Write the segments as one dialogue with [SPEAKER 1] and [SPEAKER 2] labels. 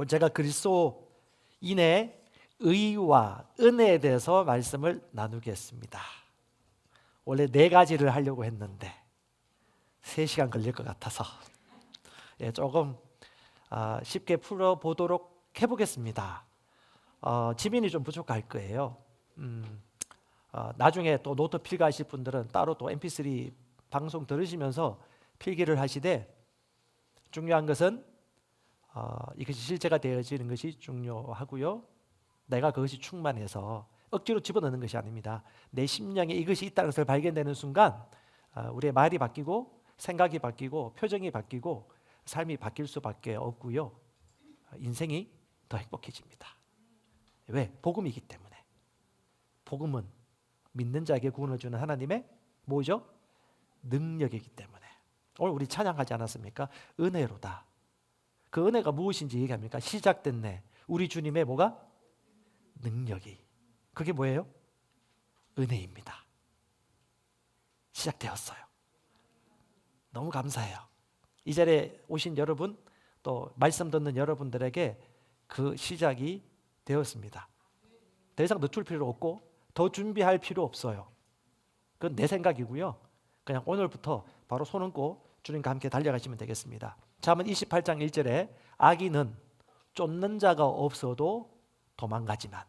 [SPEAKER 1] 제가 그리스도인의 의와 은혜에 대해서 말씀을 나누겠습니다. 원래 4가지를 하려고 했는데 3시간 걸릴 것 같아서 조금 쉽게 풀어보도록 해보겠습니다. 지민이 좀 부족할 거예요. 나중에 또 노트 필기하실 분들은 따로 또 mp3 방송 들으시면서 필기를 하시되, 중요한 것은 이것이 실제가 되어지는 것이 중요하고요. 내가 그것이 충만해서 억지로 집어넣는 것이 아닙니다. 내 심령에 이것이 있다는 것을 발견되는 순간 우리의 말이 바뀌고 생각이 바뀌고 표정이 바뀌고 삶이 바뀔 수밖에 없고요. 인생이 더 행복해집니다. 왜? 복음이기 때문에. 복음은 믿는 자에게 구원을 주는 하나님의 뭐죠? 능력이기 때문에. 오늘 우리 찬양하지 않았습니까? 은혜로다. 그 은혜가 무엇인지 얘기합니까? 시작됐네. 우리 주님의 뭐가? 능력이. 그게 뭐예요? 은혜입니다. 시작되었어요. 너무 감사해요. 이 자리에 오신 여러분, 또 말씀 듣는 여러분들에게 그 시작이 되었습니다. 더 이상 늦출 필요 없고 더 준비할 필요 없어요. 그건 내 생각이고요. 그냥 오늘부터 바로 손 얹고 주님과 함께 달려가시면 되겠습니다. 잠언 28장 1절에 악인은 쫓는 자가 없어도 도망가지만,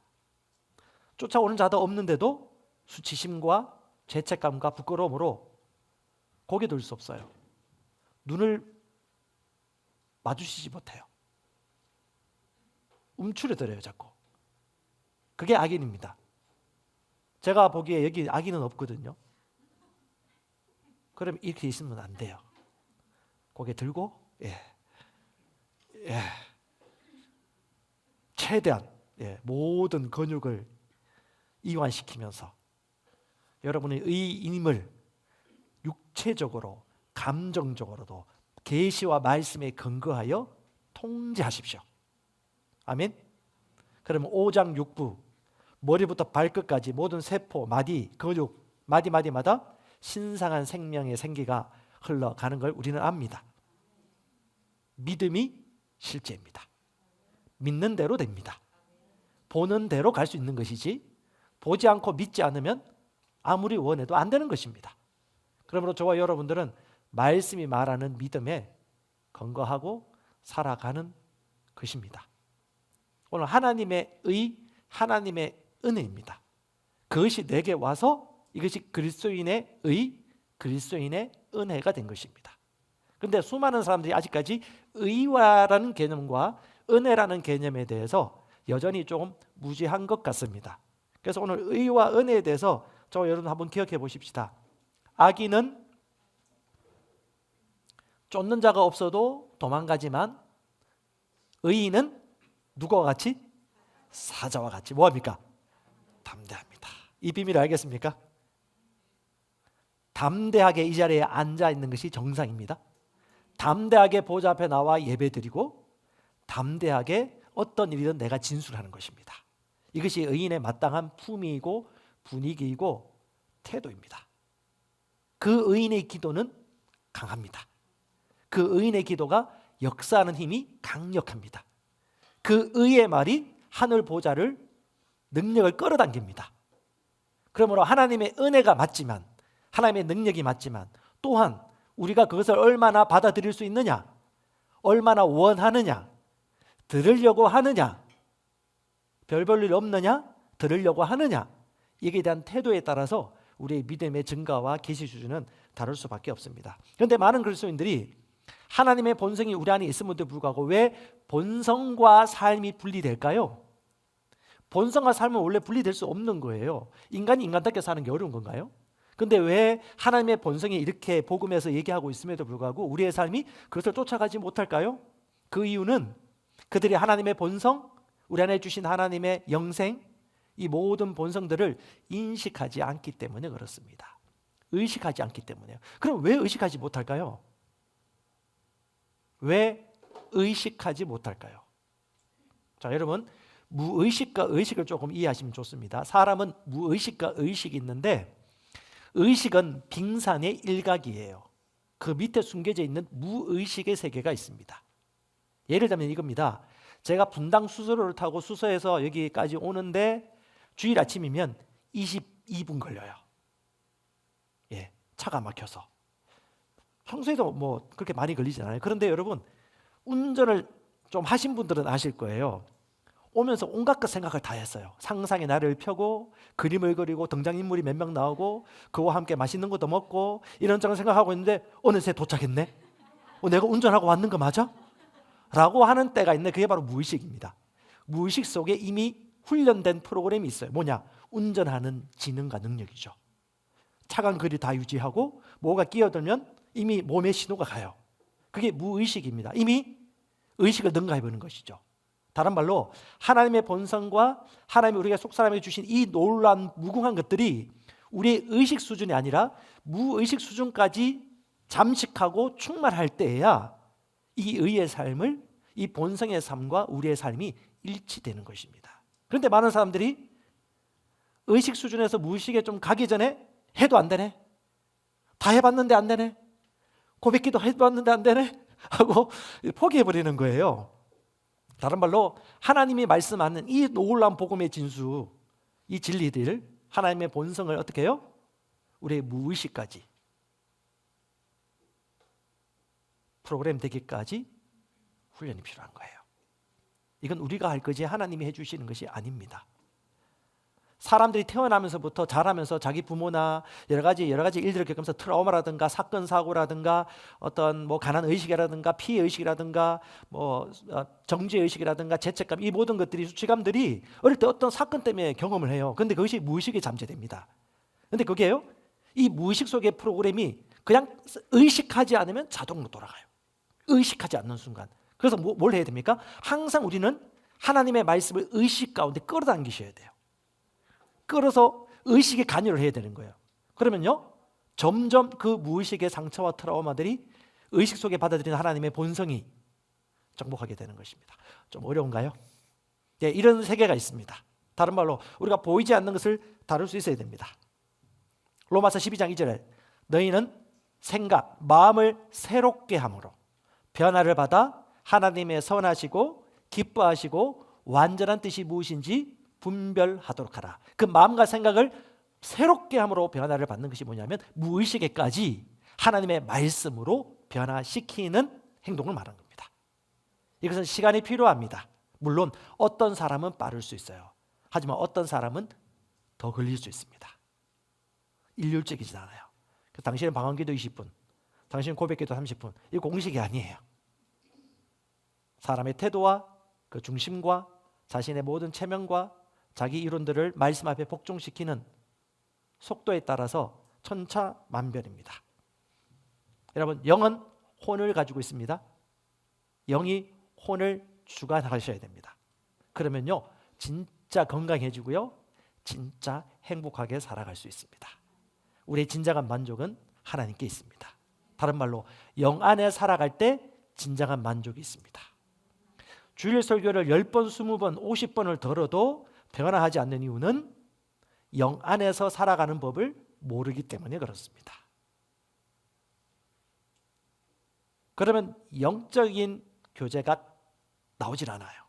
[SPEAKER 1] 쫓아오는 자도 없는데도 수치심과 죄책감과 부끄러움으로 고개 돌 수 없어요. 눈을 마주치지 못해요. 움츠려들어요, 자꾸. 그게 악인입니다. 제가 보기에 여기 악인은 없거든요. 그럼 이렇게 있으면 안 돼요. 고개 들고 최대한 모든 근육을 이완시키면서 여러분의 의임을 육체적으로 감정적으로도 계시와 말씀에 근거하여 통제하십시오. 아멘. 그러면 5장 6부 머리부터 발끝까지 모든 세포, 마디, 근육, 마디마다 신성한 생명의 생기가 흘러가는 걸 우리는 압니다. 믿음이 실제입니다. 믿는 대로 됩니다. 보는 대로 갈 수 있는 것이지, 보지 않고 믿지 않으면 아무리 원해도 안 되는 것입니다. 그러므로 저와 여러분들은 말씀이 말하는 믿음에 근거하고 살아가는 것입니다. 오늘 하나님의 의, 하나님의 은혜입니다. 그것이 내게 와서 이것이 그리스도인의 의, 그리스도인의 은혜가 된 것입니다. 그런데 수많은 사람들이 아직까지 의와라는 개념과 은혜라는 개념에 대해서 여전히 조금 무지한 것 같습니다. 그래서 오늘 의와 은혜에 대해서 저와 여러분 한번 기억해 보십시다. 악인은 쫓는 자가 없어도 도망가지만 의인은 누구와 같이? 사자와 같이 뭐합니까? 담대합니다. 이 비밀을 알겠습니까? 담대하게 이 자리에 앉아 있는 것이 정상입니다. 담대하게 보좌 앞에 나와 예배드리고 담대하게 어떤 일이든 내가 진술하는 것입니다. 이것이 의인의 마땅한 품위이고 분위기이고 태도입니다. 그 의인의 기도는 강합니다. 그 의인의 기도가 역사하는 힘이 강력합니다. 그 의의 말이 하늘 보좌를, 능력을 끌어당깁니다. 그러므로 하나님의 은혜가 맞지만, 하나님의 능력이 맞지만, 또한 우리가 그것을 얼마나 받아들일 수 있느냐, 얼마나 원하느냐, 들으려고 하느냐, 별 볼 일 없느냐, 들으려고 하느냐, 이에 대한 태도에 따라서 우리의 믿음의 증가와 계시 수준은 다를 수밖에 없습니다. 그런데 많은 그리스도인들이 하나님의 본성이 우리 안에 있음에도 불구하고 왜 본성과 삶이 분리될까요? 본성과 삶은 원래 분리될 수 없는 거예요. 인간이 인간답게 사는 게 어려운 건가요? 근데 왜 하나님의 본성이 이렇게 복음에서 얘기하고 있음에도 불구하고 우리의 삶이 그것을 쫓아가지 못할까요? 그 이유는 그들이 하나님의 본성, 우리 안에 주신 하나님의 영생, 이 모든 본성들을 인식하지 않기 때문에 그렇습니다. 의식하지 않기 때문에요. 그럼 왜 의식하지 못할까요? 왜 의식하지 못할까요? 자, 여러분, 무의식과 의식을 조금 이해하시면 좋습니다. 사람은 무의식과 의식이 있는데, 의식은 빙산의 일각이에요. 그 밑에 숨겨져 있는 무의식의 세계가 있습니다. 예를 들면 이겁니다. 제가 분당 수서로를 타고 수서에서 여기까지 오는데 주일 아침이면 22분 걸려요. 예, 차가 막혀서. 평소에도 뭐 그렇게 많이 걸리지 않아요. 그런데 여러분, 운전을 좀 하신 분들은 아실 거예요. 오면서 온갖 것 생각을 다 했어요. 상상의 나를 펴고 그림을 그리고 등장인물이 몇 명 나오고 그와 함께 맛있는 것도 먹고 이런저런 생각하고 있는데 어느새 도착했네. 내가 운전하고 왔는 거 맞아? 라고 하는 때가 있는데 그게 바로 무의식입니다. 무의식 속에 이미 훈련된 프로그램이 있어요. 뭐냐? 운전하는 지능과 능력이죠. 차간 거리 다 유지하고 뭐가 끼어들면 이미 몸에 신호가 가요. 그게 무의식입니다. 이미 의식을 능가해보는 것이죠. 다른 말로 하나님의 본성과 하나님이 우리가 속사람에게 주신 이 놀라운 무궁한 것들이 우리의 의식 수준이 아니라 무의식 수준까지 잠식하고 충만할 때에야 이 의의 삶을, 이 본성의 삶과 우리의 삶이 일치되는 것입니다. 그런데 많은 사람들이 의식 수준에서 무의식에 좀 가기 전에 해도 안 되네, 다 해봤는데 안 되네, 고백기도 해봤는데 안 되네 하고 포기해버리는 거예요. 다른 말로 하나님이 말씀하는 이 놀라운 복음의 진수, 이 진리들, 하나님의 본성을 어떻게 해요? 우리의 무의식까지 프로그램 되기까지 훈련이 필요한 거예요. 이건 우리가 할 거지 하나님이 해주시는 것이 아닙니다. 사람들이 태어나면서부터 자라면서 자기 부모나 여러 가지 일들을 겪으면서 트라우마라든가 사건 사고라든가 어떤 뭐 가난 의식이라든가 피해 의식이라든가 뭐 정죄 의식이라든가 죄책감, 이 모든 것들이, 수치감들이 어릴 때 어떤 사건 때문에 경험을 해요. 그런데 그것이 무의식에 잠재됩니다. 그런데 그게요, 이 무의식 속의 프로그램이 그냥 의식하지 않으면 자동으로 돌아가요. 의식하지 않는 순간. 그래서 뭘 해야 됩니까? 항상 우리는 하나님의 말씀을 의식 가운데 끌어당기셔야 돼요. 끌어서 의식에 관여를 해야 되는 거예요. 그러면요, 점점 그 무의식의 상처와 트라우마들이 의식 속에 받아들이는 하나님의 본성이 정복하게 되는 것입니다. 좀 어려운가요? 네, 이런 세계가 있습니다. 다른 말로 우리가 보이지 않는 것을 다룰 수 있어야 됩니다. 로마서 12장 2절에 너희는 생각, 마음을 새롭게 함으로 변화를 받아 하나님의 선하시고 기뻐하시고 완전한 뜻이 무엇인지 분별하도록 하라. 그 마음과 생각을 새롭게 함으로 변화를 받는 것이 뭐냐면 무의식에까지 하나님의 말씀으로 변화시키는 행동을 말하는 겁니다. 이것은 시간이 필요합니다. 물론 어떤 사람은 빠를 수 있어요. 하지만 어떤 사람은 더 걸릴 수 있습니다. 일률적이지 않아요. 당신은 방언기도 20분, 당신은 고백기도 30분. 이 공식이 아니에요. 사람의 태도와 그 중심과 자신의 모든 체면과 자기 이론들을 말씀 앞에 복종시키는 속도에 따라서 천차만별입니다. 여러분, 영은 혼을 가지고 있습니다. 영이 혼을 주관하셔야 됩니다. 그러면요, 진짜 건강해지고요, 진짜 행복하게 살아갈 수 있습니다. 우리의 진정한 만족은 하나님께 있습니다. 다른 말로 영 안에 살아갈 때 진정한 만족이 있습니다. 주일 설교를 10번, 20번, 50번을 들어도 변화하지 않는 이유는 영 안에서 살아가는 법을 모르기 때문에 그렇습니다. 그러면 영적인 교제가 나오질 않아요.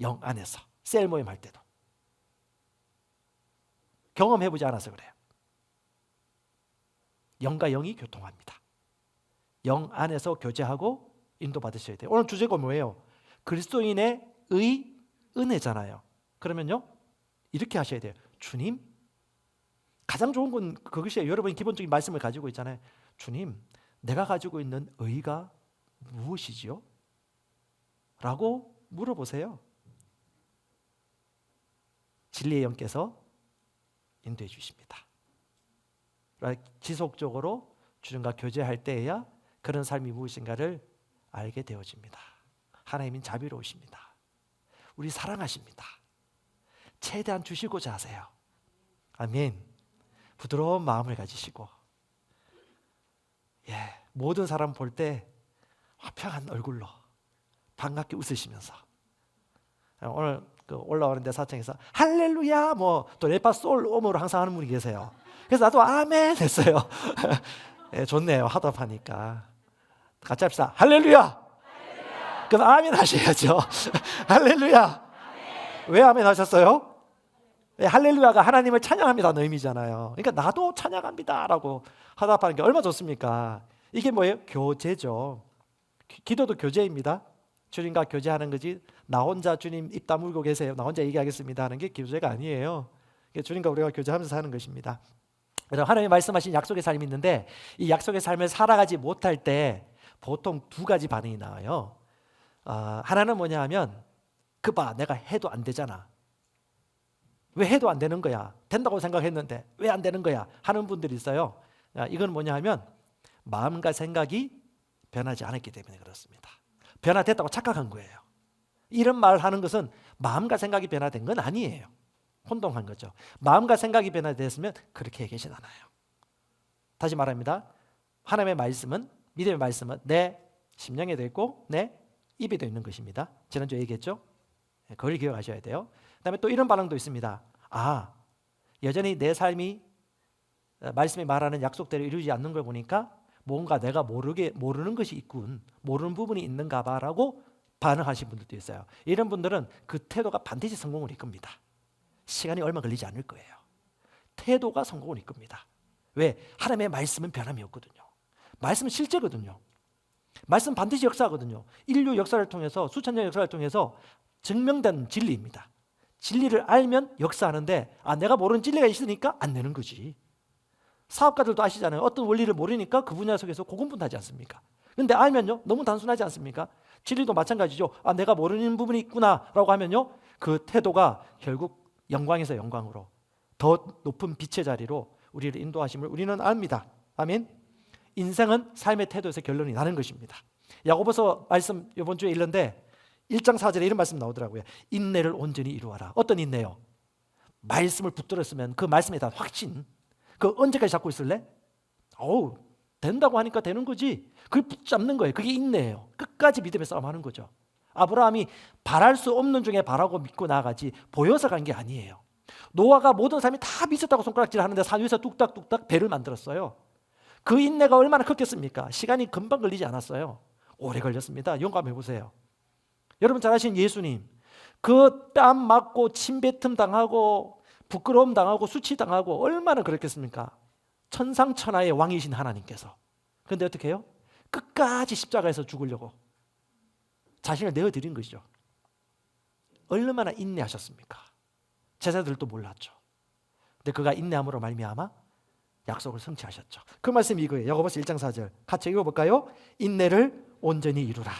[SPEAKER 1] 영 안에서 셀 모임 할 때도 경험해보지 않아서 그래요. 영과 영이 교통합니다. 영 안에서 교제하고 인도받으셔야 돼요. 오늘 주제가 뭐예요? 그리스도인의 은혜잖아요. 그러면요, 이렇게 하셔야 돼요. 주님, 가장 좋은 건 그것이에요. 여러분이 기본적인 말씀을 가지고 있잖아요. 주님, 내가 가지고 있는 의가 무엇이지요? 라고 물어보세요. 진리의 영께서 인도해 주십니다. 지속적으로 주님과 교제할 때에야 그런 삶이 무엇인가를 알게 되어집니다. 하나님은 자비로우십니다. 우리 사랑하십니다. 최대한 주시고자 하세요. 아멘. 부드러운 마음을 가지시고, 모든 사람 볼 때 화평한 얼굴로 반갑게 웃으시면서, 오늘 올라오는데 사창에서 할렐루야 또 레파솔 오므로 항상 하는 분이 계세요. 그래서 나도 아멘 했어요. 좋네요. 하다 보니까 같이 합시다. 할렐루야. 그럼 아멘 하셔야죠. 할렐루야. 왜 아멘 하셨어요? 할렐루야가 하나님을 찬양합니다는 의미잖아요. 그러니까 나도 찬양합니다라고 화답하는 게 얼마나 좋습니까? 이게 뭐예요? 교제죠. 기도도 교제입니다. 주님과 교제하는 거지 나 혼자 주님 입 다물고 계세요, 나 혼자 얘기하겠습니다 하는 게 교제가 아니에요. 주님과 우리가 교제하면서 사는 것입니다. 여러분, 하나님이 말씀하신 약속의 삶이 있는데 이 약속의 삶을 살아가지 못할 때 보통 두 가지 반응이 나와요. 하나는 뭐냐 하면 그봐 내가 해도 안 되잖아, 왜 해도 안 되는 거야, 된다고 생각했는데 왜 안 되는 거야 하는 분들이 있어요. 이건 뭐냐 하면 마음과 생각이 변하지 않았기 때문에 그렇습니다. 변화됐다고 착각한 거예요. 이런 말 하는 것은 마음과 생각이 변화된 건 아니에요. 혼동한 거죠. 마음과 생각이 변화됐으면 그렇게 얘기하진 않아요. 다시 말합니다. 하나님의 말씀은, 믿음의 말씀은 내 심령에도 있고 내 입에도 있는 것입니다. 지난주에 얘기했죠. 그걸 기억하셔야 돼요. 그다음에 또 이런 반응도 있습니다. 여전히 내 삶이 말씀이 말하는 약속대로 이루어지지 않는 걸 보니까 뭔가 내가 모르는 것이 있군, 모르는 부분이 있는가 봐라고 반응하신 분들도 있어요. 이런 분들은 그 태도가 반드시 성공을 이끕니다. 시간이 얼마 걸리지 않을 거예요. 태도가 성공을 이끕니다. 왜? 하나님의 말씀은 변함이 없거든요. 말씀은 실제거든요. 말씀 반드시 역사하거든요. 인류 역사를 통해서, 수천 년 역사를 통해서 증명된 진리입니다. 진리를 알면 역사하는데 내가 모르는 진리가 있으니까 안 되는 거지. 사업가들도 아시잖아요. 어떤 원리를 모르니까 그 분야 속에서 고군분투하지 않습니까? 근데 알면요 너무 단순하지 않습니까? 진리도 마찬가지죠. 내가 모르는 부분이 있구나라고 하면요 그 태도가 결국 영광에서 영광으로 더 높은 빛의 자리로 우리를 인도하심을 우리는 압니다. 아멘. 인생은 삶의 태도에서 결론이 나는 것입니다. 야고보서 말씀 이번 주에 읽는데 1장 4절에 이런 말씀 나오더라고요. 인내를 온전히 이루어라. 어떤 인내요? 말씀을 붙들었으면 그 말씀에 대한 확신, 그 언제까지 잡고 있을래? 된다고 하니까 되는 거지. 그걸 붙잡는 거예요. 그게 인내예요. 끝까지 믿음의 싸움하는 거죠. 아브라함이 바랄 수 없는 중에 바라고 믿고 나아가지 보여서 간 게 아니에요. 노아가 모든 사람이 다 미쳤다고 손가락질 하는데 산 위에서 뚝딱뚝딱 배를 만들었어요. 그 인내가 얼마나 컸겠습니까? 시간이 금방 걸리지 않았어요. 오래 걸렸습니다. 용감해 보세요. 여러분 잘 아시는 예수님, 그 뺨 맞고 침뱉음 당하고 부끄러움 당하고 수치 당하고 얼마나 그랬겠습니까? 천상천하의 왕이신 하나님께서. 그런데 어떻게 해요? 끝까지 십자가에서 죽으려고 자신을 내어드린 것이죠. 얼마나 인내하셨습니까? 제자들도 몰랐죠. 근데 그가 인내함으로 말미암아 약속을 성취하셨죠. 그 말씀이 이거예요. 야고보서 1장 4절 같이 읽어볼까요? 인내를 온전히 이루라.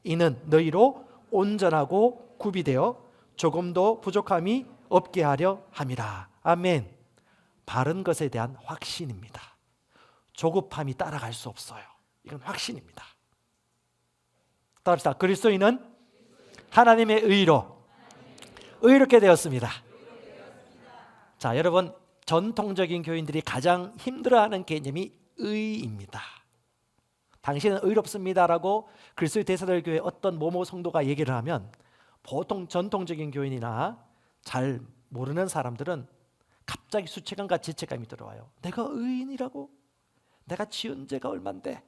[SPEAKER 1] 이는 너희로 온전하고 구비되어 조금도 부족함이 없게 하려 함이라. 아멘. 바른 것에 대한 확신입니다. 조급함이 따라갈 수 없어요. 이건 확신입니다. 따라합시다. 그리스도인은 하나님의 의로 의롭게 되었습니다. 자, 여러분 전통적인 교인들이 가장 힘들어하는 개념이 의입니다. 당신은 의롭습니다라고 그리스도의 대사들 교회 어떤 모모 성도가 얘기를 하면 보통 전통적인 교인이나 잘 모르는 사람들은 갑자기 수치감과 죄책감이 들어와요. 내가 의인이라고? 내가 지은 죄가 얼만데?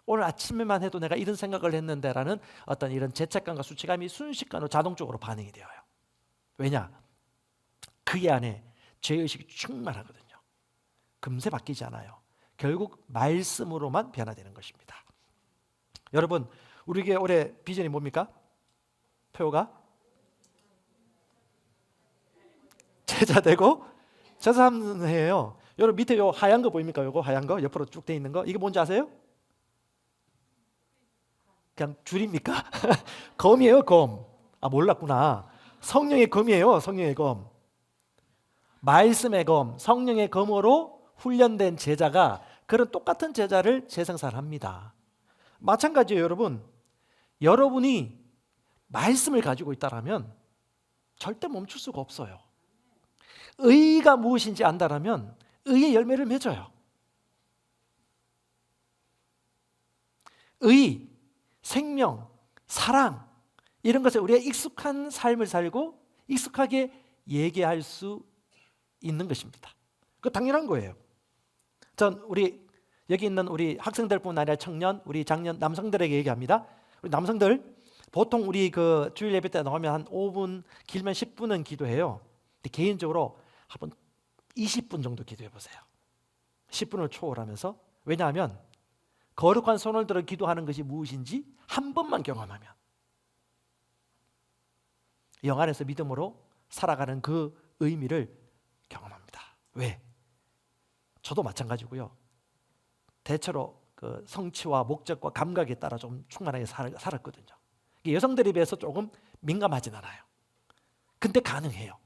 [SPEAKER 1] 오늘 아침에만 해도 내가 이런 생각을 했는데 라는 어떤 이런 죄책감과 수치감이 순식간으로 자동적으로 반응이 되어요. 왜냐? 그의 안에 죄의식이 충만하거든요. 금세 바뀌지 않아요. 결국 말씀으로만 변화되는 것입니다. 여러분, 우리에게 올해 비전이 뭡니까? 표가? 제자 되고 제사함이에요. 여러분 밑에 요 하얀 거 보입니까? 요거 하얀 거 옆으로 쭉 돼 있는 거 이게 뭔지 아세요? 그냥 줄입니까? 검이에요, 검. 몰랐구나. 성령의 검이에요, 성령의 검. 말씀의 검, 성령의 검으로 훈련된 제자가 그런 똑같은 제자를 재생산합니다. 마찬가지예요, 여러분. 여러분이 말씀을 가지고 있다라면 절대 멈출 수가 없어요. 의가 무엇인지 안다라면 의의 열매를 맺어요. 의, 생명, 사랑 이런 것에 우리가 익숙한 삶을 살고 익숙하게 얘기할 수 있는 것입니다. 그 당연한 거예요. 전 우리 여기 있는 우리 학생들뿐 아니라 청년, 우리 장년 남성들에게 얘기합니다. 우리 남성들 보통 우리 그 주일 예배 때 나오면 한 5분, 길면 10분은 기도해요. 근데 개인적으로 한번 20분 정도 기도해 보세요. 10분을 초월하면서. 왜냐하면 거룩한 손을 들어 기도하는 것이 무엇인지 한 번만 경험하면 영 안에서 믿음으로 살아가는 그 의미를 경험합니다. 왜? 저도 마찬가지고요. 대체로 그 성취와 목적과 감각에 따라 좀 충만하게 살았거든요. 여성들에 비해서 조금 민감하진 않아요. 근데 가능해요.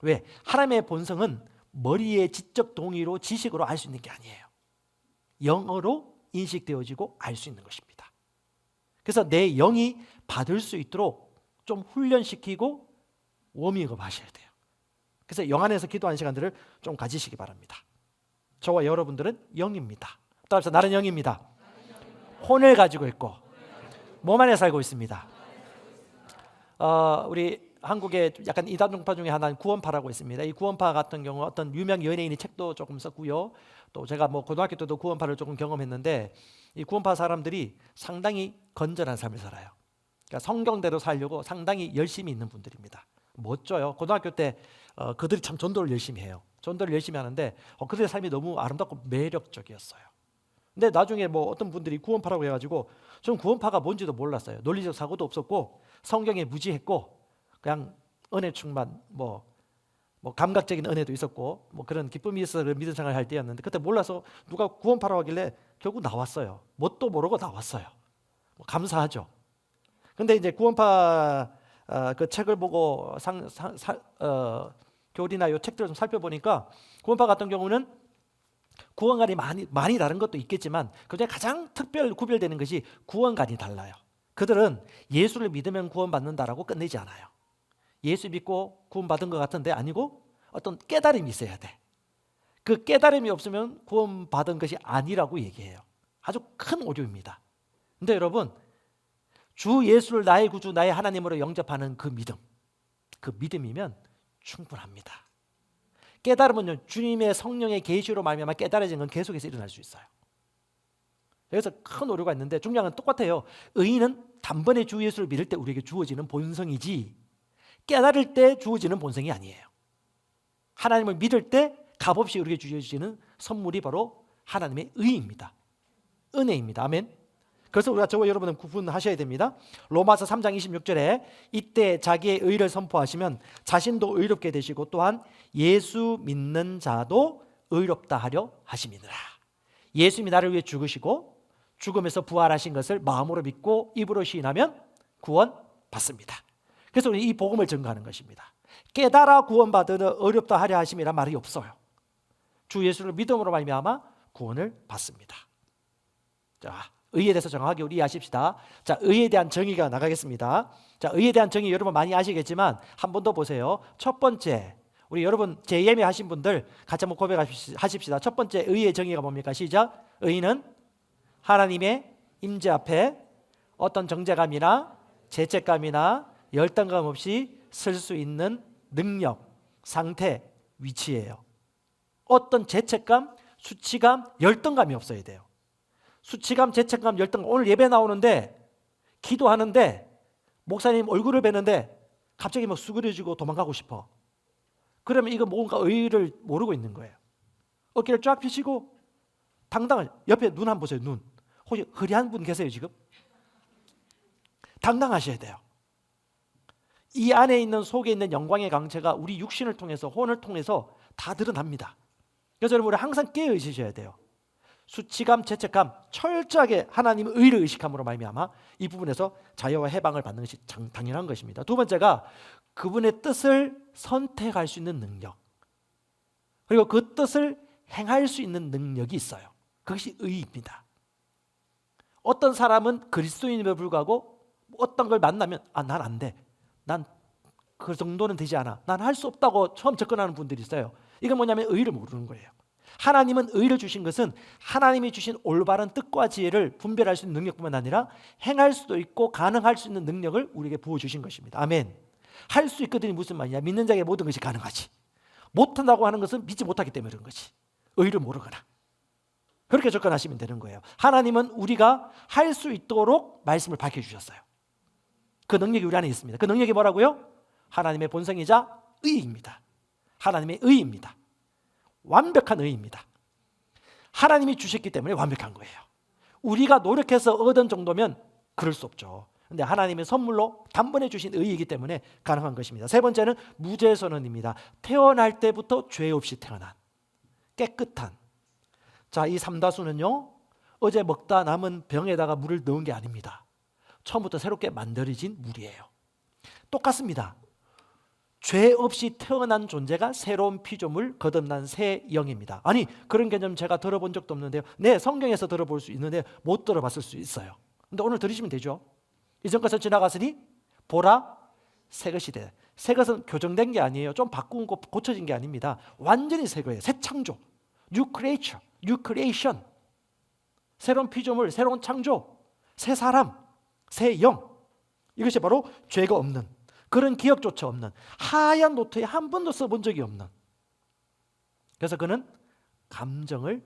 [SPEAKER 1] 왜? 하나님의 본성은 머리의 지적 동의로 지식으로 알 수 있는 게 아니에요. 영어로 인식되어지고 알 수 있는 것입니다. 그래서 내 영이 받을 수 있도록 좀 훈련시키고 워밍업 하셔야 돼요. 그래서 영 안에서 기도하는 시간들을 좀 가지시기 바랍니다. 저와 여러분들은 영입니다. 따라서 나는 영입니다. 혼을 가지고 있고 몸 안에 살고 있습니다. 우리 한국의 약간 이단종파 중에 하나는 구원파라고 있습니다. 이 구원파 같은 경우 어떤 유명 연예인이 책도 조금 썼고요. 또 제가 뭐 고등학교 때도 구원파를 조금 경험했는데 이 구원파 사람들이 상당히 건전한 삶을 살아요. 그러니까 성경대로 살려고 상당히 열심히 있는 분들입니다. 멋져요. 고등학교 때 그들이 참 전도를 열심히 해요. 전도를 열심히 하는데 그들의 삶이 너무 아름답고 매력적이었어요. 근데 나중에 뭐 어떤 분들이 구원파라고 해가지고 저는 구원파가 뭔지도 몰랐어요. 논리적 사고도 없었고 성경에 무지했고 그냥 은혜 충만 뭐 감각적인 은혜도 있었고 뭐 그런 기쁨이 있어서 믿음 생활을 할 때였는데 그때 몰라서 누가 구원파라고 하길래 결국 나왔어요. 뭣도 모르고 나왔어요. 감사하죠. 근데 이제 구원파 그 책을 보고 교리나 요 책들을 좀 살펴보니까 구원파 같은 경우는 구원관이 많이 다른 것도 있겠지만 그중에 가장 구별되는 것이 구원관이 달라요. 그들은 예수를 믿으면 구원받는다라고 끝내지 않아요. 예수 믿고 구원받은 것 같은데 아니고 어떤 깨달음이 있어야 돼. 그 깨달음이 없으면 구원받은 것이 아니라고 얘기해요. 아주 큰 오류입니다. 근데 여러분 주 예수를 나의 구주 나의 하나님으로 영접하는 그 믿음이면 충분합니다. 깨달음은요 주님의 성령의 계시로 말미암아 깨달아지는 건 계속해서 일어날 수 있어요. 여기서 큰 오류가 있는데 중요한 건 똑같아요. 의인은 단번에 주 예수를 믿을 때 우리에게 주어지는 본성이지 깨달을 때 주어지는 본성이 아니에요. 하나님을 믿을 때 값없이 우리에게 주어지는 선물이 바로 하나님의 의입니다. 은혜입니다. 아멘. 그래서 우리가 저와 여러분은 구분하셔야 됩니다. 로마서 3장 26절에 이때 자기의 의를 선포하시면 자신도 의롭게 되시고 또한 예수 믿는 자도 의롭다 하려 하심이니라. 예수님이 나를 위해 죽으시고 죽음에서 부활하신 것을 마음으로 믿고 입으로 시인하면 구원 받습니다. 그래서 우리 이 복음을 증거하는 것입니다. 깨달아 구원받으려 어렵다 하려 하심이란 말이 없어요. 주 예수를 믿음으로 말미암아 구원을 받습니다. 자, 의에 대해서 정확하게 우리 이해하십시다. 자, 의에 대한 정의가 나가겠습니다. 자, 의에 대한 정의 여러분 많이 아시겠지만 한 번 더 보세요. 첫 번째, 우리 여러분 재예매 하신 분들 같이 한번 고백하십시다. 첫 번째 의의 정의가 뭡니까? 시작. 의는 하나님의 임재 앞에 어떤 정죄감이나 죄책감이나 열등감 없이 설 수 있는 능력, 상태, 위치예요. 어떤 죄책감, 수치감, 열등감이 없어야 돼요. 수치감, 죄책감, 열등감. 오늘 예배 나오는데 기도하는데 목사님 얼굴을 뵈는데 갑자기 막 수그려지고 도망가고 싶어. 그러면 이거 뭔가 의의를 모르고 있는 거예요. 어깨를 쫙 펴시고 당당한 옆에 눈 한번 보세요. 눈. 혹시 허리한 분 계세요 지금? 당당하셔야 돼요. 이 안에 있는 속에 있는 영광의 강체가 우리 육신을 통해서 혼을 통해서 다 드러납니다. 그래서 여러분 우리 항상 깨어 있으셔야 돼요. 수치감, 죄책감 철저하게 하나님의 의를 의식함으로 말미암아 이 부분에서 자유와 해방을 받는 것이 당연한 것입니다. 두 번째가 그분의 뜻을 선택할 수 있는 능력, 그리고 그 뜻을 행할 수 있는 능력이 있어요. 그것이 의입니다. 어떤 사람은 그리스도인임에 불구하고 어떤 걸 만나면 난 안 돼. 난 그 정도는 되지 않아. 난 할 수 없다고 처음 접근하는 분들이 있어요. 이건 뭐냐면 의를 모르는 거예요. 하나님은 의를 주신 것은 하나님이 주신 올바른 뜻과 지혜를 분별할 수 있는 능력뿐만 아니라 행할 수도 있고 가능할 수 있는 능력을 우리에게 부어주신 것입니다. 아멘. 할 수 있거든이 무슨 말이냐? 믿는 자에게 모든 것이 가능하지. 못한다고 하는 것은 믿지 못하기 때문에 그런 거지. 의를 모르거나. 그렇게 접근하시면 되는 거예요. 하나님은 우리가 할 수 있도록 말씀을 밝혀주셨어요. 그 능력이 우리 안에 있습니다. 그 능력이 뭐라고요? 하나님의 본성이자 의입니다. 하나님의 의입니다. 완벽한 의입니다. 하나님이 주셨기 때문에 완벽한 거예요. 우리가 노력해서 얻은 정도면 그럴 수 없죠. 근데 하나님의 선물로 단번에 주신 의이기 때문에 가능한 것입니다. 세 번째는 무죄 선언입니다. 태어날 때부터 죄 없이 태어난 깨끗한. 자, 이 삼다수는요, 어제 먹다 남은 병에다가 물을 넣은 게 아닙니다. 처음부터 새롭게 만들어진 물이에요. 똑같습니다. 죄 없이 태어난 존재가 새로운 피조물, 거듭난 새 영입니다. 아니, 그런 개념 제가 들어본 적도 없는데요. 네, 성경에서 들어볼 수 있는데 못 들어봤을 수 있어요. 근데 오늘 들으시면 되죠. 이전 것은 지나갔으니 보라, 새 것이 돼. 새 것은 교정된 게 아니에요. 좀 바꾼 거, 고쳐진 게 아닙니다. 완전히 새 거예요. 새 창조, New creature, New creation. 새로운 피조물, 새로운 창조, 새 사람, 새 영. 이것이 바로 죄가 없는, 그런 기억조차 없는, 하얀 노트에 한 번도 써본 적이 없는. 그래서 그는 감정을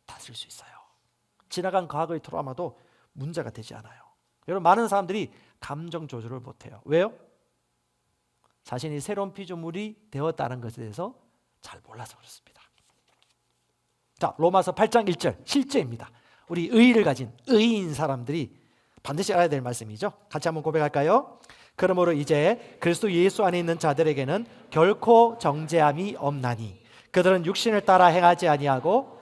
[SPEAKER 1] 다스릴 수 있어요. 지나간 과거의 트라우마도 문제가 되지 않아요. 여러분, 많은 사람들이 감정 조절을 못해요. 왜요? 자신이 새로운 피조물이 되었다는 것에 대해서 잘 몰라서 그렇습니다. 자, 로마서 8장 1절 실제입니다. 우리 의의를 가진 의인 사람들이 반드시 알아야 될 말씀이죠. 같이 한번 고백할까요? 그러므로 이제 그리스도 예수 안에 있는 자들에게는 결코 정죄함이 없나니 그들은 육신을 따라 행하지 아니하고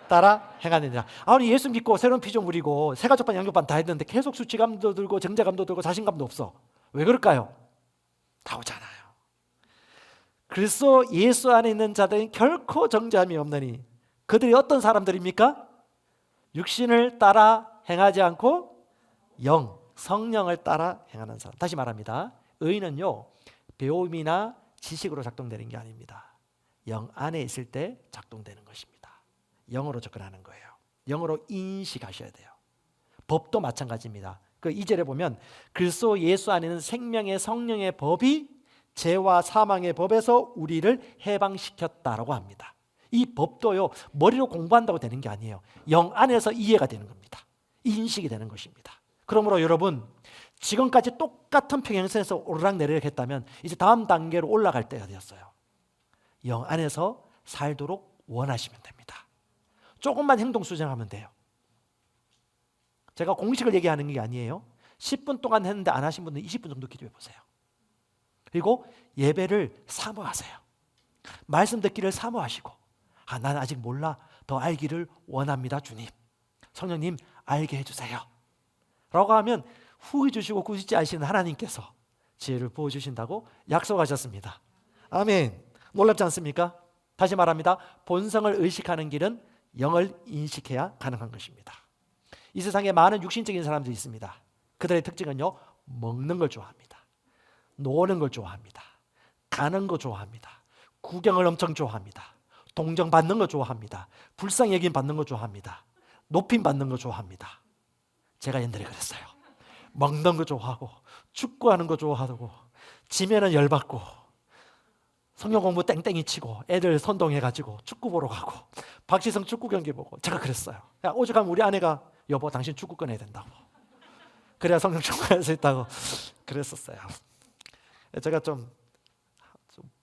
[SPEAKER 1] 따라 행하느니라. 아니, 예수 믿고 새로운 피조물이고 새가족반 양육반 다 했는데 계속 수치감도 들고 정죄감도 들고 자신감도 없어. 왜 그럴까요? 다 오잖아요. 그리스도 예수 안에 있는 자들은 결코 정죄함이 없나니 그들이 어떤 사람들입니까? 육신을 따라 행하지 않고 영, 성령을 따라 행하는 사람. 다시 말합니다. 의는요, 배움이나 지식으로 작동되는 게 아닙니다. 영 안에 있을 때 작동되는 것입니다. 영으로 접근하는 거예요. 영으로 인식하셔야 돼요. 법도 마찬가지입니다. 그 2절에 보면 그리스도 예수 안에는 생명의 성령의 법이 죄와 사망의 법에서 우리를 해방시켰다라고 합니다. 이 법도요, 머리로 공부한다고 되는 게 아니에요. 영 안에서 이해가 되는 겁니다. 인식이 되는 것입니다. 그러므로 여러분, 지금까지 똑같은 평행선에서 오르락내리락 했다면 이제 다음 단계로 올라갈 때가 되었어요. 영 안에서 살도록 원하시면 됩니다. 조금만 행동 수정하면 돼요. 제가 공식을 얘기하는 게 아니에요. 10분 동안 했는데 안 하신 분은 20분 정도 기도해 보세요. 그리고 예배를 사모하세요. 말씀 듣기를 사모하시고, 난 아직 몰라, 더 알기를 원합니다. 주님, 성령님 알게 해주세요 라고 하면 후회 주시고 꾸짖지 않으시는 하나님께서 지혜를 부어주신다고 약속하셨습니다. 아멘. 놀랍지 않습니까? 다시 말합니다. 본성을 의식하는 길은 영을 인식해야 가능한 것입니다. 이 세상에 많은 육신적인 사람들이 있습니다. 그들의 특징은요, 먹는 걸 좋아합니다. 노는 걸 좋아합니다. 가는 거 좋아합니다. 구경을 엄청 좋아합니다. 동정받는 거 좋아합니다. 불쌍히 여김 받는 거 좋아합니다. 높임 받는 거 좋아합니다. 제가 옛날에 그랬어요. 먹는 거 좋아하고 축구하는 거 좋아하고 지면은 열받고 성경 공부 땡땡이 치고 애들 선동해가지고 축구 보러 가고 박지성 축구 경기 보고 제가 그랬어요. 오죽하면 우리 아내가 여보 당신 축구 꺼내야 된다고, 그래야 성경 공부할 수 있다고 그랬었어요. 제가 좀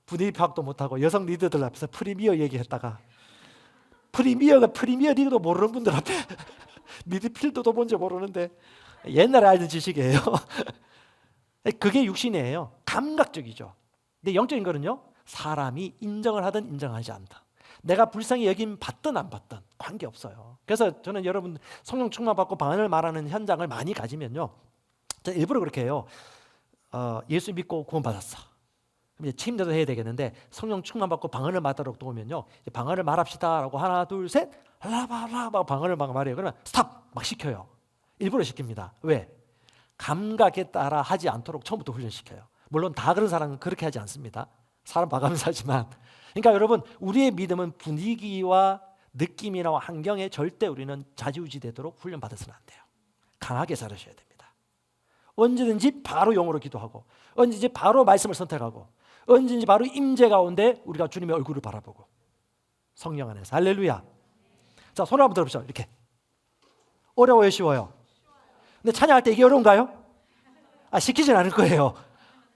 [SPEAKER 1] 분위기 파악도 못하고 여성 리더들 앞에서 프리미어 얘기했다가 프리미어 리그도 모르는 분들 앞에 미드필더도 뭔지 모르는데 옛날에 알던 지식이에요. 그게 육신이에요. 감각적이죠. 근데 영적인 거는요, 사람이 인정을 하든 인정하지 않든, 내가 불쌍히 여김 받든 안 받든 관계없어요. 그래서 저는 여러분 성령 충만 받고 방언을 말하는 현장을 많이 가지면요, 제가 일부러 그렇게 해요. 예수 믿고 구원 받았어. 그럼 이제 책임져서 해야 되겠는데 성령 충만 받고 방언을 말하도록 도우면요, 방언을 말합시다라고 하나 둘 셋 라바라바 방언을 막 말해요. 그러면 스탑 막 시켜요. 일부러 시킵니다. 왜? 감각에 따라 하지 않도록 처음부터 훈련시켜요. 물론 다 그런 사람은 그렇게 하지 않습니다. 사람 봐가면서 하지만. 그러니까 여러분, 우리의 믿음은 분위기와 느낌이나 환경에 절대 우리는 좌지우지 되도록 훈련받아서는 안 돼요. 강하게 살으셔야 됩니다. 언제든지 바로 영어로 기도하고, 언제든지 바로 말씀을 선택하고, 언제든지 바로 임재 가운데 우리가 주님의 얼굴을 바라보고, 성령 안에서. 할렐루야. 자, 손을 한번 들어보시죠. 이렇게. 어려워요, 쉬워요? 근데 찬양할 때 이게 어려운가요? 시키진 않을 거예요.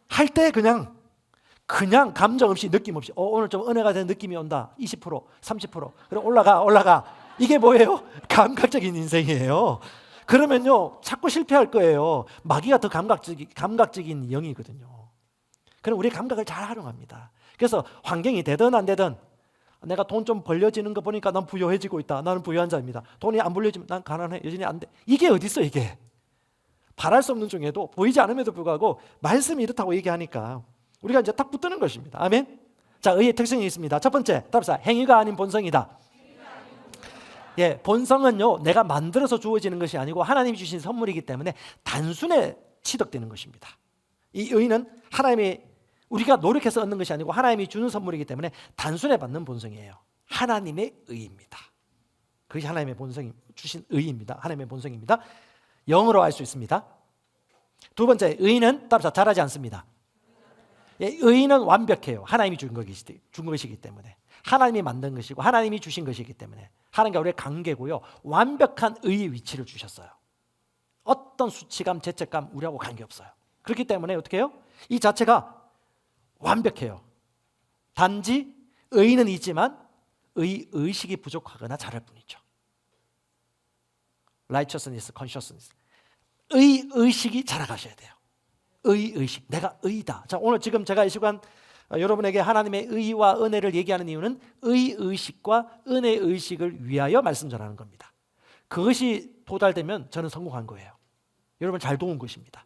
[SPEAKER 1] 할 때 그냥 감정 없이 느낌 없이 오늘 좀 은혜가 되는 느낌이 온다. 20%, 30%. 그럼 올라가. 이게 뭐예요? 감각적인 인생이에요. 그러면요 자꾸 실패할 거예요. 마귀가 더 감각적인 영이거든요. 그럼 우리 감각을 잘 활용합니다. 그래서 환경이 되든 안 되든 내가 돈 좀 벌려지는 거 보니까 난 부유해지고 있다. 나는 부유한 자입니다. 돈이 안 벌려지면 난 가난해. 여전히 안 돼. 이게 어디 있어 이게. 바랄 수 없는 중에도 보이지 않음에도 불구하고 말씀이 이렇다고 얘기하니까 우리가 이제 딱 붙드는 것입니다. 아멘. 자, 의의 특성이 있습니다. 첫 번째, 답사 행위가 아닌 본성이다. 예, 본성은요 내가 만들어서 주어지는 것이 아니고 하나님이 주신 선물이기 때문에 단순에 취득되는 것입니다. 이 의는 하나님이 우리가 노력해서 얻는 것이 아니고 하나님이 주는 선물이기 때문에 단순에 받는 본성이에요. 하나님의 의입니다. 그것이 하나님의 본성이 주신 의입니다. 하나님의 본성입니다. 영어로 알 수 있습니다. 두 번째, 의는 답사 잘하지 않습니다. 예, 의는 완벽해요. 하나님이 준 것이기 때문에 하나님이 만든 것이고 하나님이 주신 것이기 때문에 하나님과 우리의 관계고요. 완벽한 의의 위치를 주셨어요. 어떤 수치감, 죄책감 우리하고 관계없어요. 그렇기 때문에 어떻게 해요? 이 자체가 완벽해요. 단지 의는 있지만 의식이 부족하거나 잘할 뿐이죠. righteousness, consciousness. 의식이 자라가셔야 돼요. 의식, 내가 의다. 자, 오늘 지금 제가 이 시간 여러분에게 하나님의 의와 은혜를 얘기하는 이유는 의의식과 은혜의식을 위하여 말씀 전하는 겁니다. 그것이 도달되면 저는 성공한 거예요. 여러분 잘 도운 것입니다.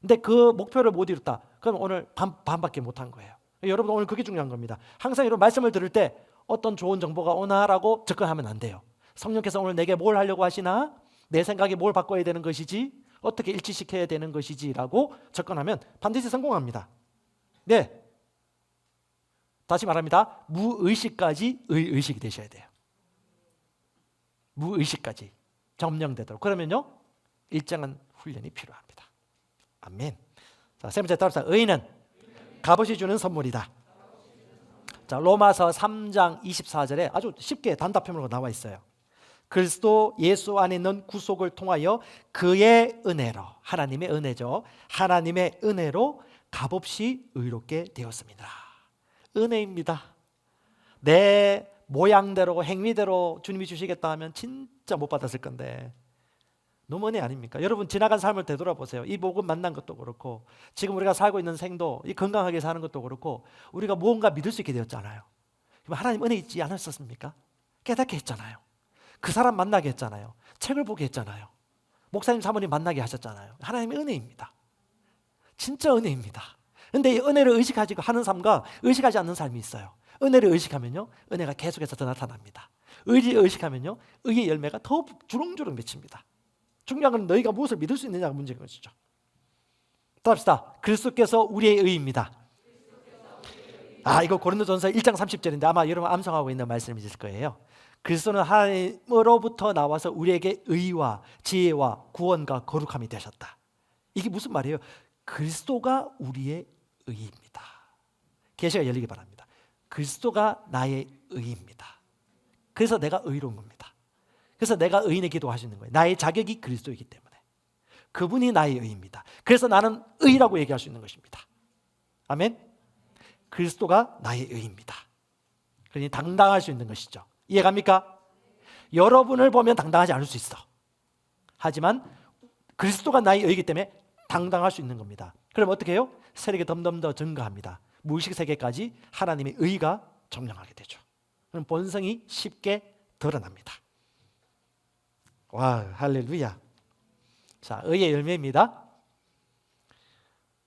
[SPEAKER 1] 근데 그 목표를 못 이뤘다. 그럼 오늘 반밖에 못한 거예요. 여러분 오늘 그게 중요한 겁니다. 항상 이런 말씀을 들을 때 어떤 좋은 정보가 오나라고 접근하면 안 돼요. 성령께서 오늘 내게 뭘 하려고 하시나? 내 생각에 뭘 바꿔야 되는 것이지? 어떻게 일치시켜야 되는 것이지라고 접근하면 반드시 성공합니다. 네. 다시 말합니다. 무의식까지 의의식이 되셔야 돼요. 무의식까지 점령되도록. 그러면요 일정한 훈련이 필요합니다. 아멘. 자, 세 번째 답사 의는 값없이 주는 선물이다. 자, 로마서 3장 24절에 아주 쉽게 단답형으로 나와 있어요. 그리스도 예수 안에 있는 구속을 통하여 그의 은혜로, 하나님의 은혜죠. 하나님의 은혜로 값없이 의롭게 되었습니다. 은혜입니다. 내 모양대로 행위대로 주님이 주시겠다 하면 진짜 못 받았을 건데 너무 은혜 아닙니까? 여러분 지나간 삶을 되돌아보세요. 이 복음 만난 것도 그렇고 지금 우리가 살고 있는 생도 이 건강하게 사는 것도 그렇고 우리가 무언가 믿을 수 있게 되었잖아요. 하나님 은혜 있지 않았었습니까? 깨닫게 했잖아요. 그 사람 만나게 했잖아요. 책을 보게 했잖아요. 목사님 사모님 만나게 하셨잖아요. 하나님의 은혜입니다. 진짜 은혜입니다. 그런데 이 은혜를 의식하지 하는 삶과 의식하지 않는 삶이 있어요. 은혜를 의식하면요 은혜가 계속해서 더 나타납니다. 의를 의식하면요 의의 열매가 더 주렁주렁 맺힙니다. 중요한 건 너희가 무엇을 믿을 수 있느냐가 문제인 것이죠. 또 합시다. 그리스도께서 우리의 의입니다. 이거 고린도전서 1장 30절인데 아마 여러분 암송하고 있는 말씀이실 거예요. 그리스도는 하나님으로부터 나와서 우리에게 의와 지혜와 구원과 거룩함이 되셨다. 이게 무슨 말이에요? 그리스도가 우리의 의입니다. 계시가 열리기 바랍니다. 그리스도가 나의 의입니다. 그래서 내가 의로운 겁니다. 그래서 내가 의인의 기도할 수 있는 거예요. 나의 자격이 그리스도이기 때문에 그분이 나의 의입니다. 그래서 나는 의라고 얘기할 수 있는 것입니다. 아멘. 그리스도가 나의 의입니다. 그러니 당당할 수 있는 것이죠. 이해갑니까? 여러분을 보면 당당하지 않을 수 있어. 하지만 그리스도가 나의 의이기 때문에 당당할 수 있는 겁니다. 그럼 어떻게 해요? 세력이 점점 더 증가합니다. 무의식 세계까지 하나님의 의가 점령하게 되죠. 그럼 본성이 쉽게 드러납니다. 와, 할렐루야. 자, 의의 열매입니다.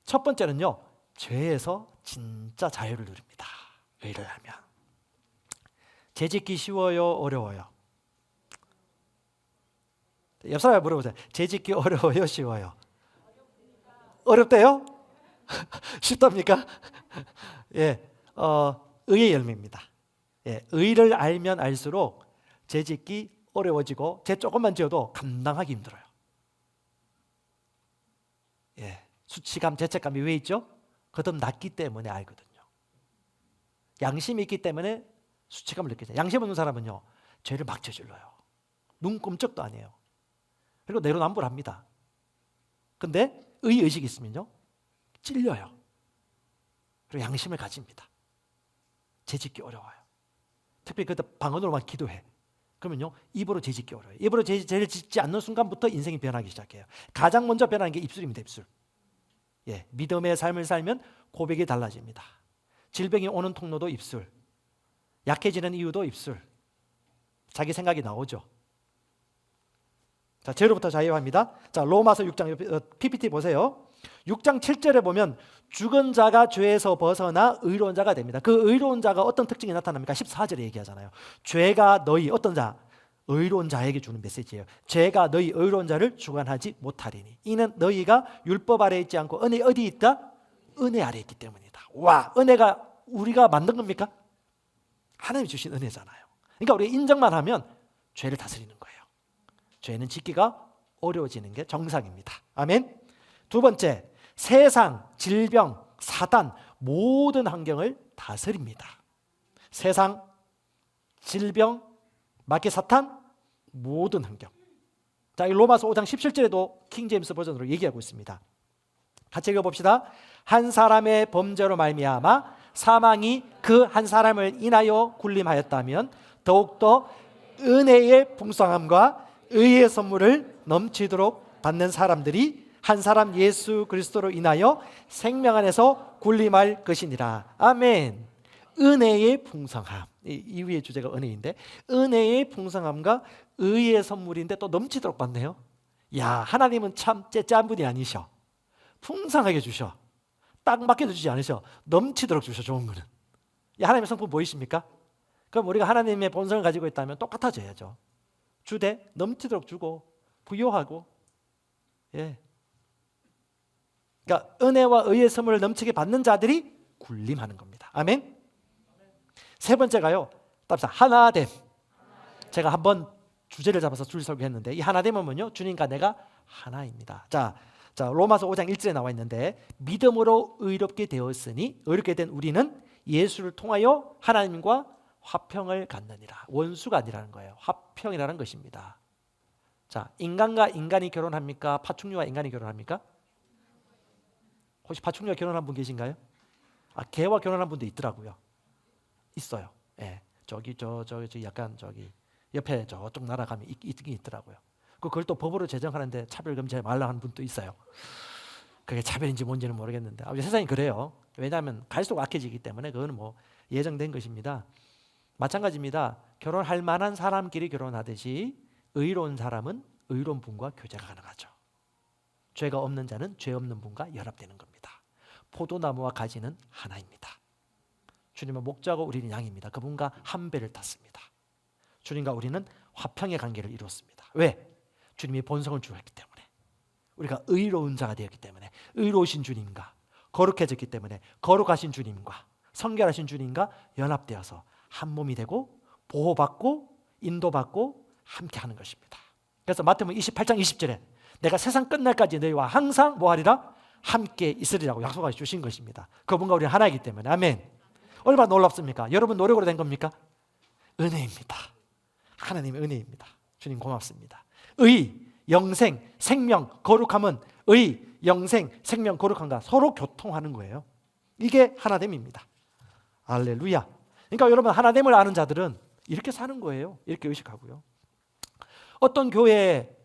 [SPEAKER 1] 첫 번째는요, 죄에서 진짜 자유를 누립니다. 의를 하면. 죄짓기 쉬워요, 어려워요? 옆 사람에 물어보세요. 죄짓기 어려워요, 쉬워요? 어렵대요? 쉽답니까? 예, 의의 열매입니다. 예, 의를 알면 알수록 죄짓기 어려워지고 죄 조금만 지어도 감당하기 힘들어요. 예, 수치감, 죄책감이 왜 있죠? 거듭났기 때문에 알거든요. 양심이 있기 때문에 수치감을 느끼죠. 양심 없는 사람은요, 죄를 막 저질러요. 눈 끔찍도 안 해요. 그리고 내로남불합니다. 근데 의식이 있으면요 찔려요. 그리고 양심을 가집니다. 죄 짓기 어려워요. 특별히 그때 방언으로만 기도해. 그러면요 입으로 죄 짓기 어려워요. 입으로 죄를 짓지 않는 순간부터 인생이 변하기 시작해요. 가장 먼저 변하는 게 입술입니다. 입술. 예, 믿음의 삶을 살면 고백이 달라집니다. 질병이 오는 통로도 입술, 약해지는 이유도 입술. 자기 생각이 나오죠. 자, 죄로부터 자유합니다. 자, 로마서 6장 PPT 보세요. 6장 7절에 보면 죽은 자가 죄에서 벗어나 의로운 자가 됩니다. 그 의로운 자가 어떤 특징이 나타납니까? 14절에 얘기하잖아요. 죄가 너희 어떤 자? 의로운 자에게 주는 메시지예요. 죄가 너희 의로운 자를 주관하지 못하리니 이는 너희가 율법 아래 있지 않고 은혜 어디 있다? 은혜 아래 있기 때문이다. 와, 은혜가 우리가 만든 겁니까? 하나님이 주신 은혜잖아요. 그러니까 우리가 인정만 하면 죄를 다스리는 거예요. 죄는 짓기가 어려워지는 게 정상입니다. 아멘. 두 번째, 세상, 질병, 사단 모든 환경을 다스립니다. 세상, 질병, 마귀 사탄 모든 환경. 자, 이 로마서 5장 17절에도 킹제임스 버전으로 얘기하고 있습니다. 같이 읽어봅시다. 한 사람의 범죄로 말미암아 사망이 그 한 사람을 인하여 군림하였다면 더욱더 은혜의 풍성함과 의의 선물을 넘치도록 받는 사람들이 한 사람 예수 그리스도로 인하여 생명 안에서 군림할 것이니라. 아멘. 은혜의 풍성함. 이 위의 주제가 은혜인데 은혜의 풍성함과 의의 선물인데 또 넘치도록 받네요. 야, 하나님은 참 째째한 분이 아니셔. 풍성하게 주셔. 딱 맞게 주지 않으셔. 넘치도록 주셔. 좋은 거는. 하나님의 성품 보이십니까? 그럼 우리가 하나님의 본성을 가지고 있다면 똑같아져야죠. 주되 넘치도록 주고 부요하고. 예. 그러니까 은혜와 의의 선물을 넘치게 받는 자들이 군림하는 겁니다. 아멘. 세 번째가요. 답사 하나됨. 제가 한번 주제를 잡아서 줄 설교했는데 이 하나됨은 뭐요? 주님과 내가 하나입니다. 자, 로마서 5장 1절에 나와 있는데 믿음으로 의롭게 되었으니 의롭게 된 우리는 예수를 통하여 하나님과 화평을 갖느니라. 원수가 아니라는 거예요. 화평이라는 것입니다. 자, 인간과 인간이 결혼합니까? 파충류와 인간이 결혼합니까? 혹시 파충류와 결혼한 분 계신가요? 아, 개와 결혼한 분도 있더라고요. 있어요. 예, 저기 약간 저기 옆에 저쪽 나라 가면 있긴 있더라고요. 그걸 또 법으로 제정하는데 차별 금지하지 말라 하는 분도 있어요. 그게 차별인지 뭔지는 모르겠는데 세상이 그래요. 왜냐하면 갈수록 악해지기 때문에 그거는 뭐 예정된 것입니다. 마찬가지입니다. 결혼할 만한 사람끼리 결혼하듯이 의로운 사람은 의로운 분과 교제가 가능하죠. 죄가 없는 자는 죄 없는 분과 연합되는 겁니다. 포도나무와 가지는 하나입니다. 주님은 목자고 우리는 양입니다. 그분과 한 배를 탔습니다. 주님과 우리는 화평의 관계를 이루었습니다. 왜? 주님이 본성을 주었기 때문에. 우리가 의로운 자가 되었기 때문에. 의로우신 주님과 거룩해졌기 때문에 거룩하신 주님과 성결하신 주님과 연합되어서 한 몸이 되고 보호받고 인도받고 함께하는 것입니다. 그래서 마태복음 28장 20절에 내가 세상 끝날까지 너희와 항상 뭐하리라? 함께 있으리라고 약속하여 주신 것입니다. 그분과 우리는 하나이기 때문에. 아멘. 얼마나 놀랍습니까? 여러분 노력으로 된 겁니까? 은혜입니다. 하나님의 은혜입니다. 주님 고맙습니다. 의, 영생, 생명, 거룩함은 의, 영생, 생명, 거룩함과 서로 교통하는 거예요. 이게 하나됨입니다. 할렐루야. 그러니까 여러분 하나됨을 아는 자들은 이렇게 사는 거예요. 이렇게 의식하고요. 어떤 교회에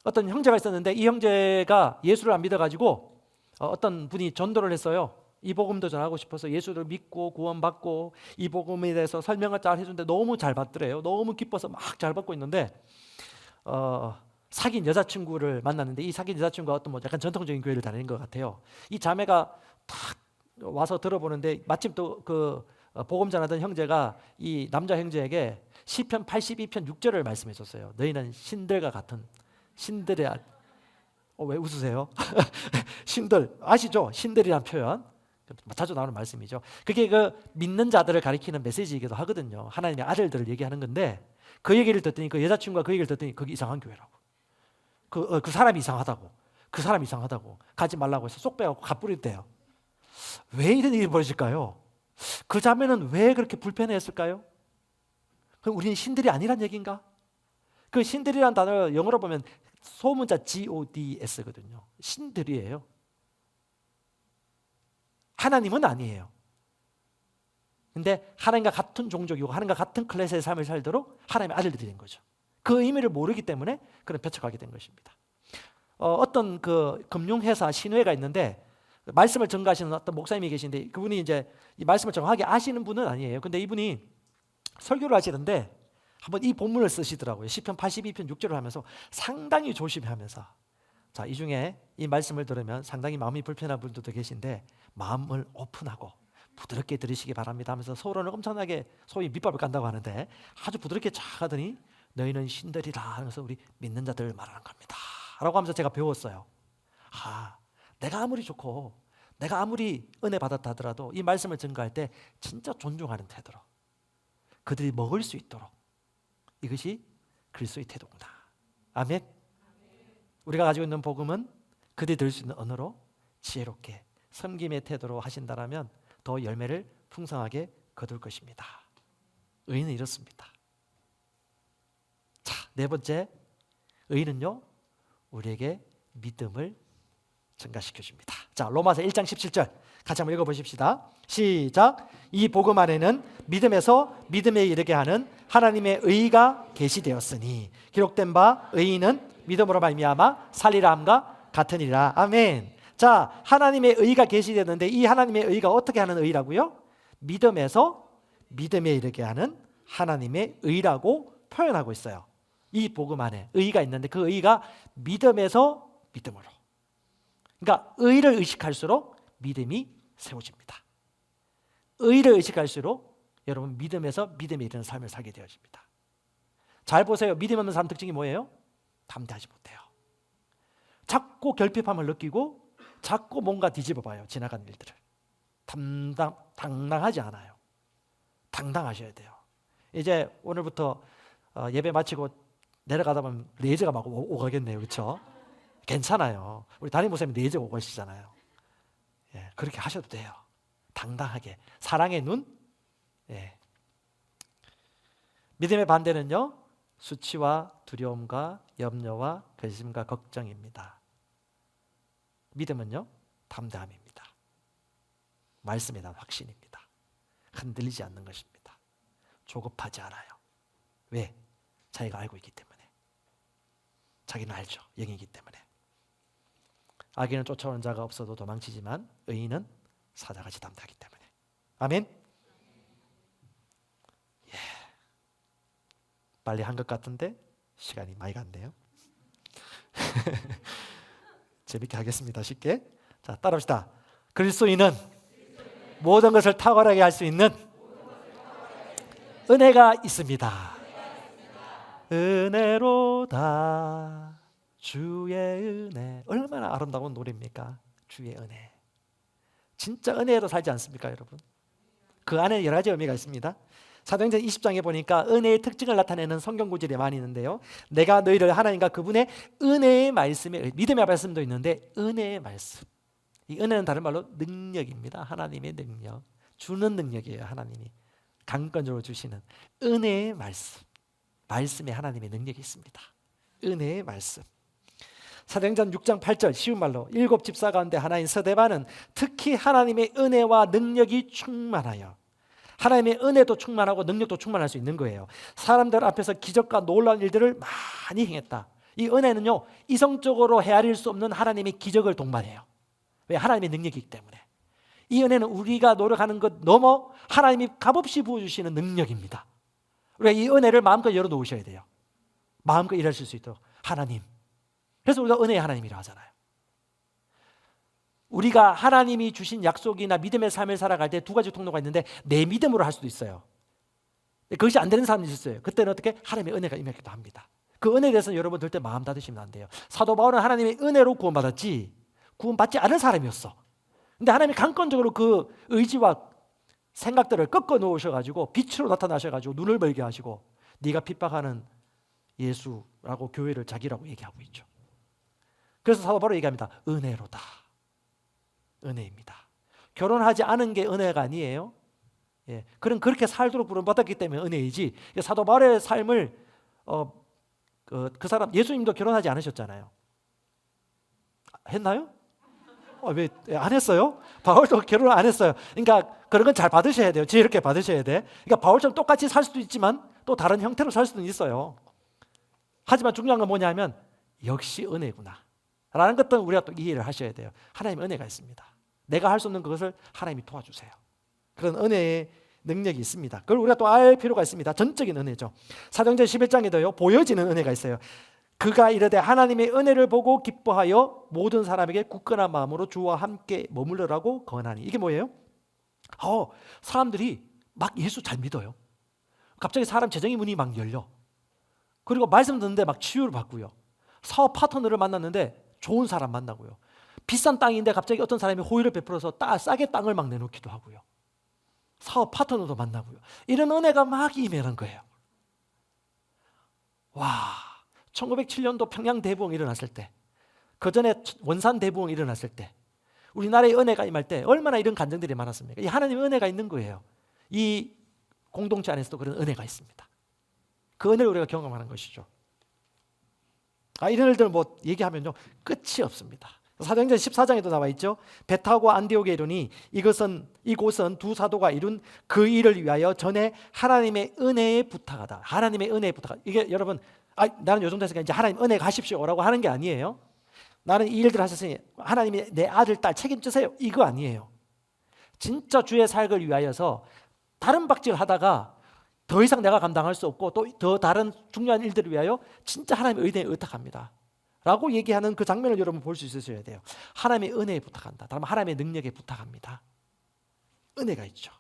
[SPEAKER 1] 어떤 형제가 있었는데 이 형제가 예수를 안 믿어가지고 어떤 분이 전도를 했어요. 이 복음도 전하고 싶어서 예수를 믿고 구원받고 이 복음에 대해서 설명을 잘 해주는데 너무 잘 받더래요. 너무 기뻐서 막 잘 받고 있는데 사귄 여자친구를 만났는데 이 사귄 여자친구가 어떤 뭐 약간 전통적인 교회를 다니는 것 같아요. 이 자매가 탁 와서 들어보는데 마침 또 그 복음 전하던 형제가 이 남자 형제에게 시편 82편 6절을 말씀해 줬어요. 너희는 신들과 같은 신들의 왜 웃으세요? 신들 아시죠? 신들이란 표현 자주 나오는 말씀이죠. 그게 그 믿는 자들을 가리키는 메시지이기도 하거든요. 하나님의 아들들을 얘기하는 건데 그 얘기를 듣더니 그 여자친구가 그 얘기를 듣더니 거기 이상한 교회라고. 그 사람이 이상하다고. 그 사람이 이상하다고. 가지 말라고 해서 쏙 빼갖고 갚부렸대요. 왜 이런 일이 벌어질까요? 그 자매는 왜 그렇게 불편해했을까요? 그럼 우리는 신들이 아니란 얘기인가? 그 신들이란 단어 영어로 보면 소문자 GODS거든요. 신들이에요. 하나님은 아니에요. 근데 하나님과 같은 종족이고 하나님과 같은 클래스의 삶을 살도록 하나님의 아들들이 된 거죠. 그 의미를 모르기 때문에 그런 배척하게 된 것입니다. 어떤 그 금융회사 신회가 있는데 말씀을 전가하시는 어떤 목사님이 계신데 그분이 이제 이 말씀을 정확하게 아시는 분은 아니에요. 근데 이분이 설교를 하시는데 한번 이 본문을 쓰시더라고요. 시편 82편 6절을 하면서 상당히 조심하면서 자, 이 중에 이 말씀을 들으면 상당히 마음이 불편한 분들도 계신데 마음을 오픈하고 부드럽게 들으시기 바랍니다 하면서 서로는 엄청나게 소위 밑밥을 깐다고 하는데 아주 부드럽게 쫙 하더니 너희는 신들이라 하면서 우리 믿는 자들 말하는 겁니다 라고 하면서 제가 배웠어요. 내가 아무리 좋고 내가 아무리 은혜 받았다 하더라도 이 말씀을 증거할 때 진짜 존중하는 태도로 그들이 먹을 수 있도록 이것이 그리스도의 태도구나. 아멘. 우리가 가지고 있는 복음은 그들이 들을 수 있는 언어로 지혜롭게 섬김의 태도로 하신다라면 더 열매를 풍성하게 거둘 것입니다. 의인은 이렇습니다. 자, 네 번째, 의인은요 우리에게 믿음을 증가시켜 줍니다. 자, 로마서 1장 17절 같이 한번 읽어보십시다. 시작. 이 복음 안에는 믿음에서 믿음에 이르게 하는 하나님의 의가 계시되었으니 기록된 바 의인은 믿음으로 말미암아 살리라 함과 같으니라. 아멘. 자, 하나님의 의가 계시되는데 이 하나님의 의가 어떻게 하는 의라고요? 믿음에서 믿음에 이르게 하는 하나님의 의라고 표현하고 있어요. 이 복음 안에 의가 있는데 그 의가 믿음에서 믿음으로. 그러니까 의를 의식할수록 믿음이 세워집니다. 의를 의식할수록 여러분 믿음에서 믿음에 이르는 삶을 살게 되어집니다. 잘 보세요. 믿음 없는 사람 특징이 뭐예요? 담대하지 못해요. 자꾸 결핍함을 느끼고 자꾸 뭔가 뒤집어 봐요. 지나가는 일들을. 당당하지 않아요. 당당하셔야 돼요. 이제 오늘부터 예배 마치고 내려가다 보면 레이저가 막 오가겠네요. 그렇죠? 괜찮아요. 우리 담임 목사님 레이저 오고 계시잖아요. 예, 그렇게 하셔도 돼요. 당당하게. 사랑의 눈. 예. 믿음의 반대는요. 수치와 두려움과 염려와 근심과 걱정입니다. 믿음은요. 담대함입니다. 말씀에 대한 확신입니다. 흔들리지 않는 것입니다. 조급하지 않아요. 왜? 자기가 알고 있기 때문에. 자기는 알죠. 영이기 때문에. 악인은 쫓아오는 자가 없어도 도망치지만 의인은 사자같이 담대하기 때문에. 아멘. 예. 빨리 한 것 같은데 시간이 많이 갔네요. 재밌게 하겠습니다. 쉽게. 자, 따라합시다. 그리스도인은 모든 것을 탁월하게 할 수 있는 은혜가 있습니다. 은혜로다 주의 은혜. 얼마나 아름다운 노래입니까? 주의 은혜. 진짜 은혜로 살지 않습니까, 여러분? 그 안에 여러 가지 의미가 있습니다. 사도행전 20장에 보니까 은혜의 특징을 나타내는 성경 구절이 많이 있는데요. 내가 너희를 하나님과 그분의 은혜의 말씀에, 믿음의 말씀도 있는데 은혜의 말씀. 이 은혜는 다른 말로 능력입니다. 하나님의 능력. 주는 능력이에요. 하나님이 강권적으로 주시는 은혜의 말씀. 말씀에 하나님의 능력이 있습니다. 은혜의 말씀. 사도행전 6장 8절 쉬운 말로 7 집사 가운데 하나인 서대반은 특히 하나님의 은혜와 능력이 충만하여 하나님의 은혜도 충만하고 능력도 충만할 수 있는 거예요. 사람들 앞에서 기적과 놀라운 일들을 많이 행했다. 이 은혜는요 이성적으로 헤아릴 수 없는 하나님의 기적을 동반해요. 왜? 하나님의 능력이기 때문에. 이 은혜는 우리가 노력하는 것 넘어 하나님이 값없이 부어주시는 능력입니다. 우리가 이 은혜를 마음껏 열어놓으셔야 돼요. 마음껏 일하실 수 있도록. 하나님. 그래서 우리가 은혜의 하나님이라 하잖아요. 우리가 하나님이 주신 약속이나 믿음의 삶을 살아갈 때 두 가지 통로가 있는데 내 믿음으로 할 수도 있어요. 그것이 안 되는 사람이 있어요. 그때는 어떻게? 하나님의 은혜가 임하기도 합니다. 그 은혜에 대해서는 여러분 절대 마음 닫으시면 안 돼요. 사도 바울은 하나님의 은혜로 구원받았지 구원받지 않은 사람이었어. 근데 하나님이 강권적으로 그 의지와 생각들을 꺾어 놓으셔가지고 빛으로 나타나셔가지고 눈을 멀게 하시고 네가 핍박하는 예수라고 교회를 자기라고 얘기하고 있죠. 그래서 사도 바울이 얘기합니다. 은혜로다. 은혜입니다. 결혼하지 않은 게 은혜가 아니에요. 예, 그렇게 살도록 부름받았기 때문에 은혜이지. 사도 바울의 삶을 그 사람 예수님도 결혼하지 않으셨잖아요. 했나요? 왜 안 했어요? 바울도 결혼 안 했어요. 그러니까 그런 건 잘 받으셔야 돼요. 지혜롭게 받으셔야 돼. 그러니까 바울처럼 똑같이 살 수도 있지만 또 다른 형태로 살 수도 있어요. 하지만 중요한 건 뭐냐면 역시 은혜구나 라는 것도 우리가 또 이해를 하셔야 돼요. 하나님의 은혜가 있습니다. 내가 할 수 없는 그것을 하나님이 도와주세요. 그런 은혜의 능력이 있습니다. 그걸 우리가 또 알 필요가 있습니다. 전적인 은혜죠. 사도행전 11장에도요 보여지는 은혜가 있어요. 그가 이르되 하나님의 은혜를 보고 기뻐하여 모든 사람에게 굳건한 마음으로 주와 함께 머물러라고 권하니. 이게 뭐예요? 사람들이 막 예수 잘 믿어요. 갑자기 사람 재정의 문이 막 열려. 그리고 말씀 듣는데 막 치유를 받고요. 사업 파트너를 만났는데 좋은 사람 만나고요. 비싼 땅인데 갑자기 어떤 사람이 호의를 베풀어서 싸게 땅을 막 내놓기도 하고요. 사업 파트너도 만나고요. 이런 은혜가 막 임하는 거예요. 와, 1907년도 평양 대부흥 일어났을 때, 그 전에 원산 대부흥 일어났을 때, 우리나라의 은혜가 임할 때 얼마나 이런 간증들이 많았습니까? 이 하나님의 은혜가 있는 거예요. 이 공동체 안에서도 그런 은혜가 있습니다. 그 은혜를 우리가 경험하는 것이죠. 이런 일들 뭐 얘기하면요 끝이 없습니다. 사도행전 14장에도 나와 있죠. 배 타고 안디옥에 이르니 이곳은 두 사도가 이룬 그 일을 위하여 전에 하나님의 은혜에 부탁하다. 하나님의 은혜에 부탁하다. 이게 여러분 나는 요 정도 했으니까 이제 하나님 은혜 가십시오라고 하는 게 아니에요. 나는 이 일들 하셨으니 하나님이 내 아들 딸 책임지세요. 이거 아니에요. 진짜 주의 사역을 위하여서 다른 박질을 하다가 더 이상 내가 감당할 수 없고 또 더 다른 중요한 일들을 위하여 진짜 하나님의 은혜에 의탁합니다 라고 얘기하는 그 장면을 여러분 볼 수 있으셔야 돼요. 하나님의 은혜에 부탁한다. 다른 하나님의 능력에 부탁합니다. 은혜가 있죠.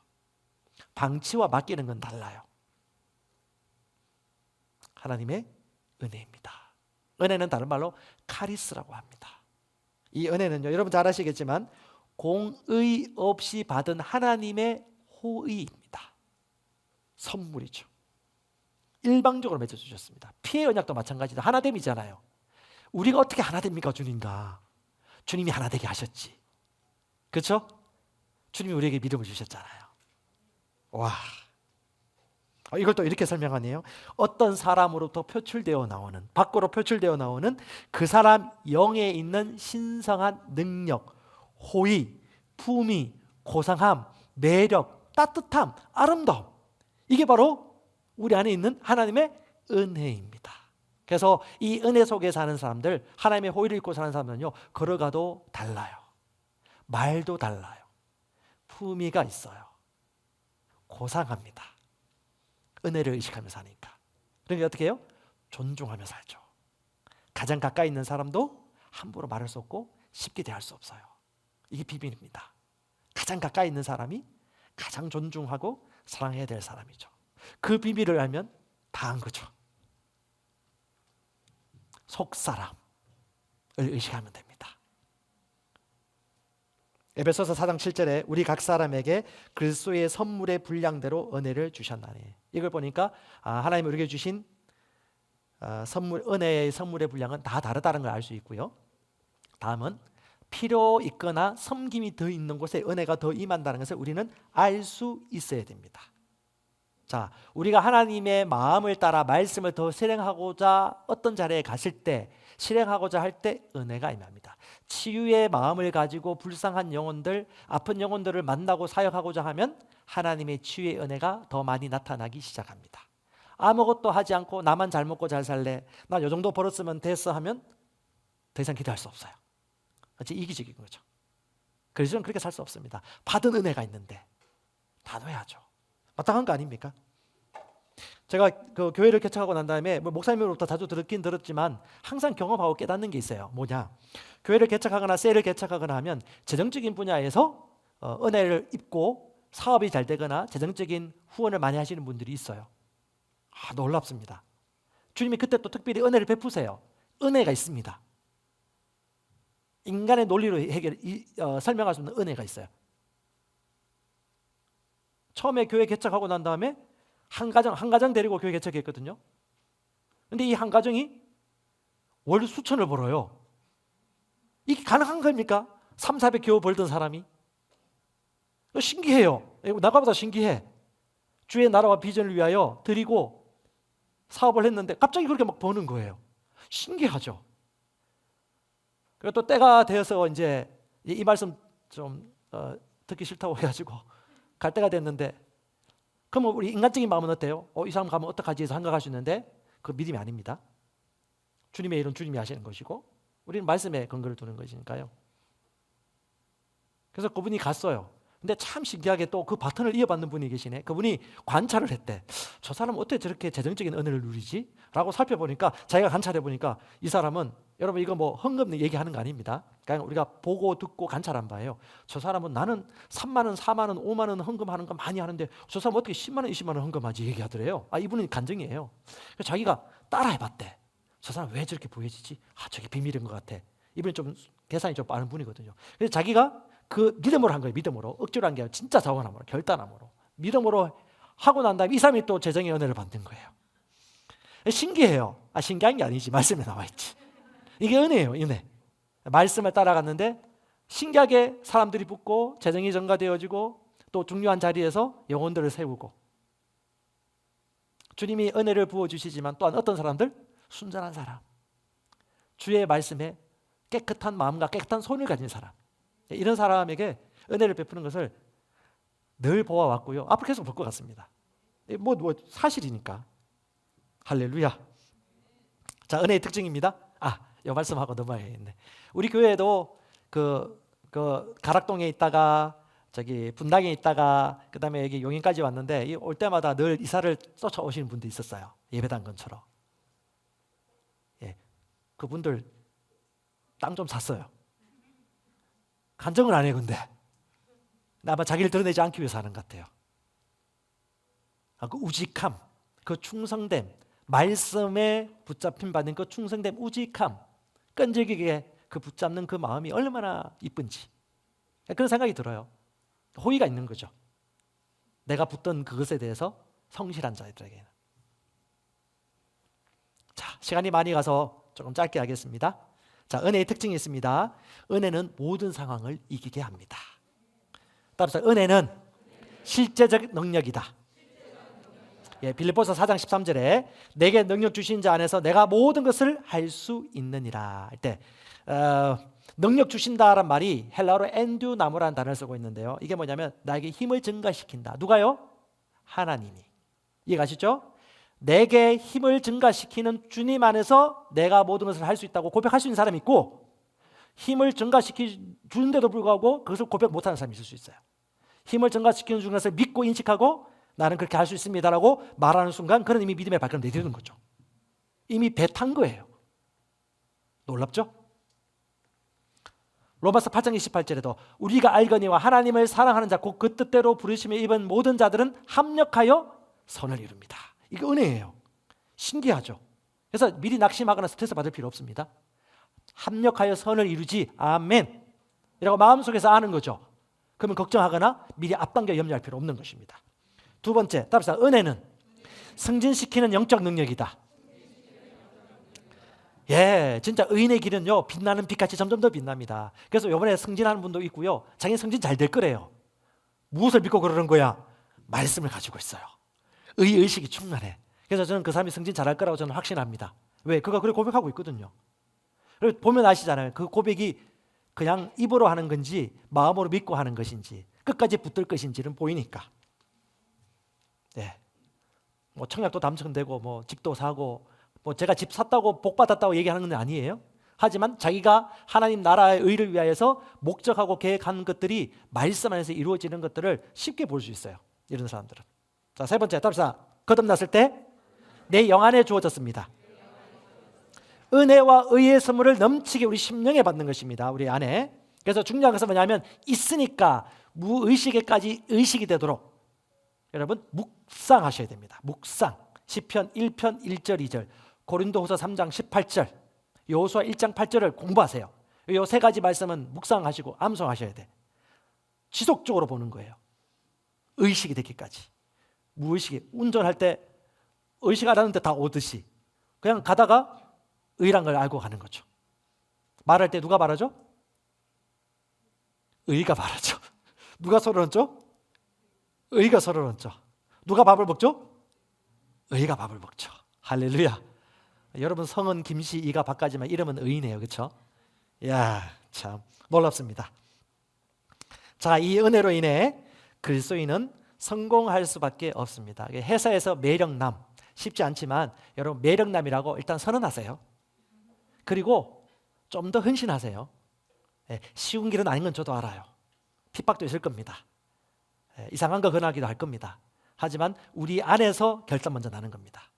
[SPEAKER 1] 방치와 맡기는 건 달라요. 하나님의 은혜입니다. 은혜는 다른 말로 카리스라고 합니다. 이 은혜는요, 여러분 잘 아시겠지만 공의 없이 받은 하나님의 호의입니다. 선물이죠. 일방적으로 맺어주셨습니다. 피의 언약도 마찬가지다. 하나됨이잖아요. 우리가 어떻게 하나됩니까? 주님과 주님이 하나되게 하셨지. 그렇죠? 주님이 우리에게 믿음을 주셨잖아요. 와, 이걸 또 이렇게 설명하네요. 어떤 사람으로부터 표출되어 나오는, 밖으로 표출되어 나오는 그 사람 영에 있는 신성한 능력, 호의, 품위, 고상함, 매력, 따뜻함, 아름다움, 이게 바로 우리 안에 있는 하나님의 은혜입니다. 그래서 이 은혜 속에 사는 사람들, 하나님의 호의를 입고 사는 사람들은요, 걸어가도 달라요. 말도 달라요. 품위가 있어요. 고상합니다. 은혜를 의식하며 사니까. 그러면 어떻게 해요? 존중하며 살죠. 가장 가까이 있는 사람도 함부로 말할 수 없고 쉽게 대할 수 없어요. 이게 비밀입니다. 가장 가까이 있는 사람이 가장 존중하고 사랑해야 될 사람이죠. 그 비밀을 알면 다 한 거죠. 속사람을 의식하면 됩니다. 에베소서 4장 7절에 우리 각 사람에게 그리스도의 선물의 분량대로 은혜를 주셨나니. 이걸 보니까 하나님이 우리에게 주신 은혜의 선물의 분량은 다 다르다는 걸 알 수 있고요. 다음은 필요 있거나 섬김이 더 있는 곳에 은혜가 더 임한다는 것을 우리는 알 수 있어야 됩니다. 자, 우리가 하나님의 마음을 따라 말씀을 더 실행하고자 어떤 자리에 갔을 때, 실행하고자 할 때 은혜가 임합니다. 치유의 마음을 가지고 불쌍한 영혼들, 아픈 영혼들을 만나고 사역하고자 하면 하나님의 치유의 은혜가 더 많이 나타나기 시작합니다. 아무것도 하지 않고 나만 잘 먹고 잘 살래, 나 요 정도 벌었으면 됐어 하면 더 이상 기도할 수 없어요. 그렇지? 이기적인 거죠. 그래서 그렇게 살 수 없습니다. 받은 은혜가 있는데 나눠야죠. 마땅한 거 아닙니까? 제가 그 교회를 개척하고 난 다음에 목사님으로부터 자주 듣긴 들었지만 항상 경험하고 깨닫는 게 있어요. 뭐냐? 교회를 개척하거나 셀을 개척하거나 하면 재정적인 분야에서 은혜를 입고 사업이 잘 되거나 재정적인 후원을 많이 하시는 분들이 있어요. 놀랍습니다. 주님이 그때 또 특별히 은혜를 베푸세요. 은혜가 있습니다. 인간의 논리로 설명할 수 없는 은혜가 있어요. 처음에 교회 개척하고 난 다음에 한 가정 데리고 교회 개척했거든요. 근데 이 한 가정이 월 수천을 벌어요. 이게 가능한 겁니까? 300, 400 겨우 벌던 사람이. 신기해요. 나보다 신기해. 주의 나라와 비전을 위하여 드리고 사업을 했는데 갑자기 그렇게 막 버는 거예요. 신기하죠. 그리고 또 때가 되어서 이제 이 말씀 좀 듣기 싫다고 해가지고 갈 때가 됐는데, 그러면 우리 인간적인 마음은 어때요? 이 사람 가면 어떡하지 해서 생각할 수 있는데 그 믿음이 아닙니다. 주님의 일은 주님이 하시는 것이고 우리는 말씀에 근거를 두는 것이니까요. 그래서 그분이 갔어요. 근데 참 신기하게 또 그 바톤을 이어받는 분이 계시네. 그분이 관찰을 했대. 저 사람은 어떻게 저렇게 재정적인 은혜를 누리지? 라고 살펴보니까, 자기가 관찰해보니까 이 사람은, 여러분 이거 뭐 헌금 얘기하는 거 아닙니다. 그냥 우리가 보고 듣고 관찰한 바예요. 저 사람은 나는 3만 원, 4만 원, 5만 원 헌금하는 거 많이 하는데 저 사람 어떻게 10만 원, 20만 원 헌금하지? 얘기하더래요. 이분은 간증이에요. 그래서 자기가 따라해봤대. 저 사람 왜 저렇게 보여지지? 저게 비밀인 것 같아. 이분이 좀 계산이 좀 빠른 분이거든요. 그래서 자기가 그 믿음으로 한 거예요. 믿음으로. 억지로 한 게 아니라 진짜 자원함으로, 결단함으로, 믿음으로 하고 난 다음에 이 사람이 또 재정의 은혜를 받는 거예요. 신기해요. 신기한 게 아니지, 말씀에 나와 있지. 이게 은혜예요. 은혜. 말씀을 따라갔는데 신기하게 사람들이 붙고 재정이 증가되어지고 또 중요한 자리에서 영혼들을 세우고, 주님이 은혜를 부어주시지만 또한 어떤 사람들? 순전한 사람, 주의 말씀에 깨끗한 마음과 깨끗한 손을 가진 사람, 이런 사람에게 은혜를 베푸는 것을 늘 보아왔고요. 앞으로 계속 볼 것 같습니다. 뭐 사실이니까. 할렐루야. 자, 은혜의 특징입니다. 이 말씀하고 넘어야겠네. 우리 교회에도 그 가락동에 있다가 저기 분당에 있다가 그다음에 여기 용인까지 왔는데, 올 때마다 늘 이사를 쫓아오시는 분도 있었어요. 예배당 근처로. 그분들 땅 좀 샀어요. 간증은 안 해요. 근데 아마 자기를 드러내지 않기 위해서 하는 것 같아요. 그 우직함, 그 충성됨, 말씀에 붙잡힌 받는 그 충성됨, 우직함, 끈질기게 그 붙잡는 그 마음이 얼마나 이쁜지, 그런 생각이 들어요. 호의가 있는 거죠. 내가 붙던 그것에 대해서 성실한 자들에게는. 자, 시간이 많이 가서 조금 짧게 하겠습니다. 자, 은혜의 특징이 있습니다. 은혜는 모든 상황을 이기게 합니다. 따라서 은혜는 실제적 능력이다. 빌립보서 4장 13절에 내게 능력 주신 자 안에서 내가 모든 것을 할 수 있느니라 할 때, 능력 주신다란 말이 헬라어로 엔듀나모라는 단어를 쓰고 있는데요. 이게 뭐냐면 나에게 힘을 증가시킨다. 누가요? 하나님이. 이해가시죠? 내게 힘을 증가시키는 주님 안에서 내가 모든 것을 할 수 있다고 고백할 수 있는 사람이 있고, 힘을 증가시키는데도 불구하고 그것을 고백 못하는 사람이 있을 수 있어요. 힘을 증가시키는 주 것을 믿고 인식하고 나는 그렇게 할 수 있습니다라고 말하는 순간 그는 이미 믿음의 발걸음 내딛는 거죠. 이미 배 탄 거예요. 놀랍죠? 로마서 8장 28절에도 우리가 알거니와 하나님을 사랑하는 자 곧 그 뜻대로 부르심에 입은 모든 자들은 합력하여 선을 이룹니다. 이게 은혜예요. 신기하죠? 그래서 미리 낙심하거나 스트레스 받을 필요 없습니다. 합력하여 선을 이루지, 아멘 이라고 마음속에서 아는 거죠. 그러면 걱정하거나 미리 앞당겨 염려할 필요 없는 것입니다. 두 번째, 답사 은혜는 승진시키는 영적 능력이다. 진짜 의인의 길은요 빛나는 빛같이 점점 더 빛납니다. 그래서 이번에 승진하는 분도 있고요, 자기는 승진 잘 될 거래요. 무엇을 믿고 그러는 거야? 말씀을 가지고 있어요. 의식이 충만해. 그래서 저는 그 사람이 승진 잘할 거라고 저는 확신합니다. 왜? 그가 그렇게 고백하고 있거든요. 보면 아시잖아요. 그 고백이 그냥 입으로 하는 건지 마음으로 믿고 하는 것인지 끝까지 붙들 것인지는 보이니까. 뭐 청약도 당첨되고 뭐 집도 사고 뭐 제가 집 샀다고 복 받았다고 얘기하는 건 아니에요. 하지만 자기가 하나님 나라의 의를 위하여서 목적하고 계획한 것들이 말씀 안에서 이루어지는 것들을 쉽게 볼 수 있어요. 이런 사람들은. 자, 세 번째, 답사 거듭났을 때 내 영 안에 주어졌습니다. 은혜와 의의 선물을 넘치게 우리 심령에 받는 것입니다. 우리 안에. 그래서 중요한 것은 뭐냐면 있으니까 무의식에까지 의식이 되도록 여러분 묵상하셔야 됩니다. 묵상. 시편 1편 1절 2절, 고린도후서 3장 18절, 여호수아 1장 8절을 공부하세요. 이 세 가지 말씀은 묵상하시고 암송하셔야 돼. 지속적으로 보는 거예요. 의식이 되기까지. 무의식이. 운전할 때 의식 안 하는데 다 오듯이 그냥 가다가 의란 걸 알고 가는 거죠. 말할 때 누가 말하죠? 의가 말하죠. 누가 서로 얹죠? 의가 서로 얹죠. 누가 밥을 먹죠? 의가 밥을 먹죠. 할렐루야. 여러분 성은 김씨 이가 박가지만 이름은 의이네요. 그렇죠? 야, 참 놀랍습니다. 자, 이 은혜로 인해 그리스도인은 성공할 수밖에 없습니다. 회사에서 매력남 쉽지 않지만 여러분 매력남이라고 일단 선언하세요. 그리고 좀 더 헌신하세요. 쉬운 길은 아닌 건 저도 알아요. 핍박도 있을 겁니다. 이상한 거 권하기도 할 겁니다. 하지만 우리 안에서 결단 먼저 나는 겁니다.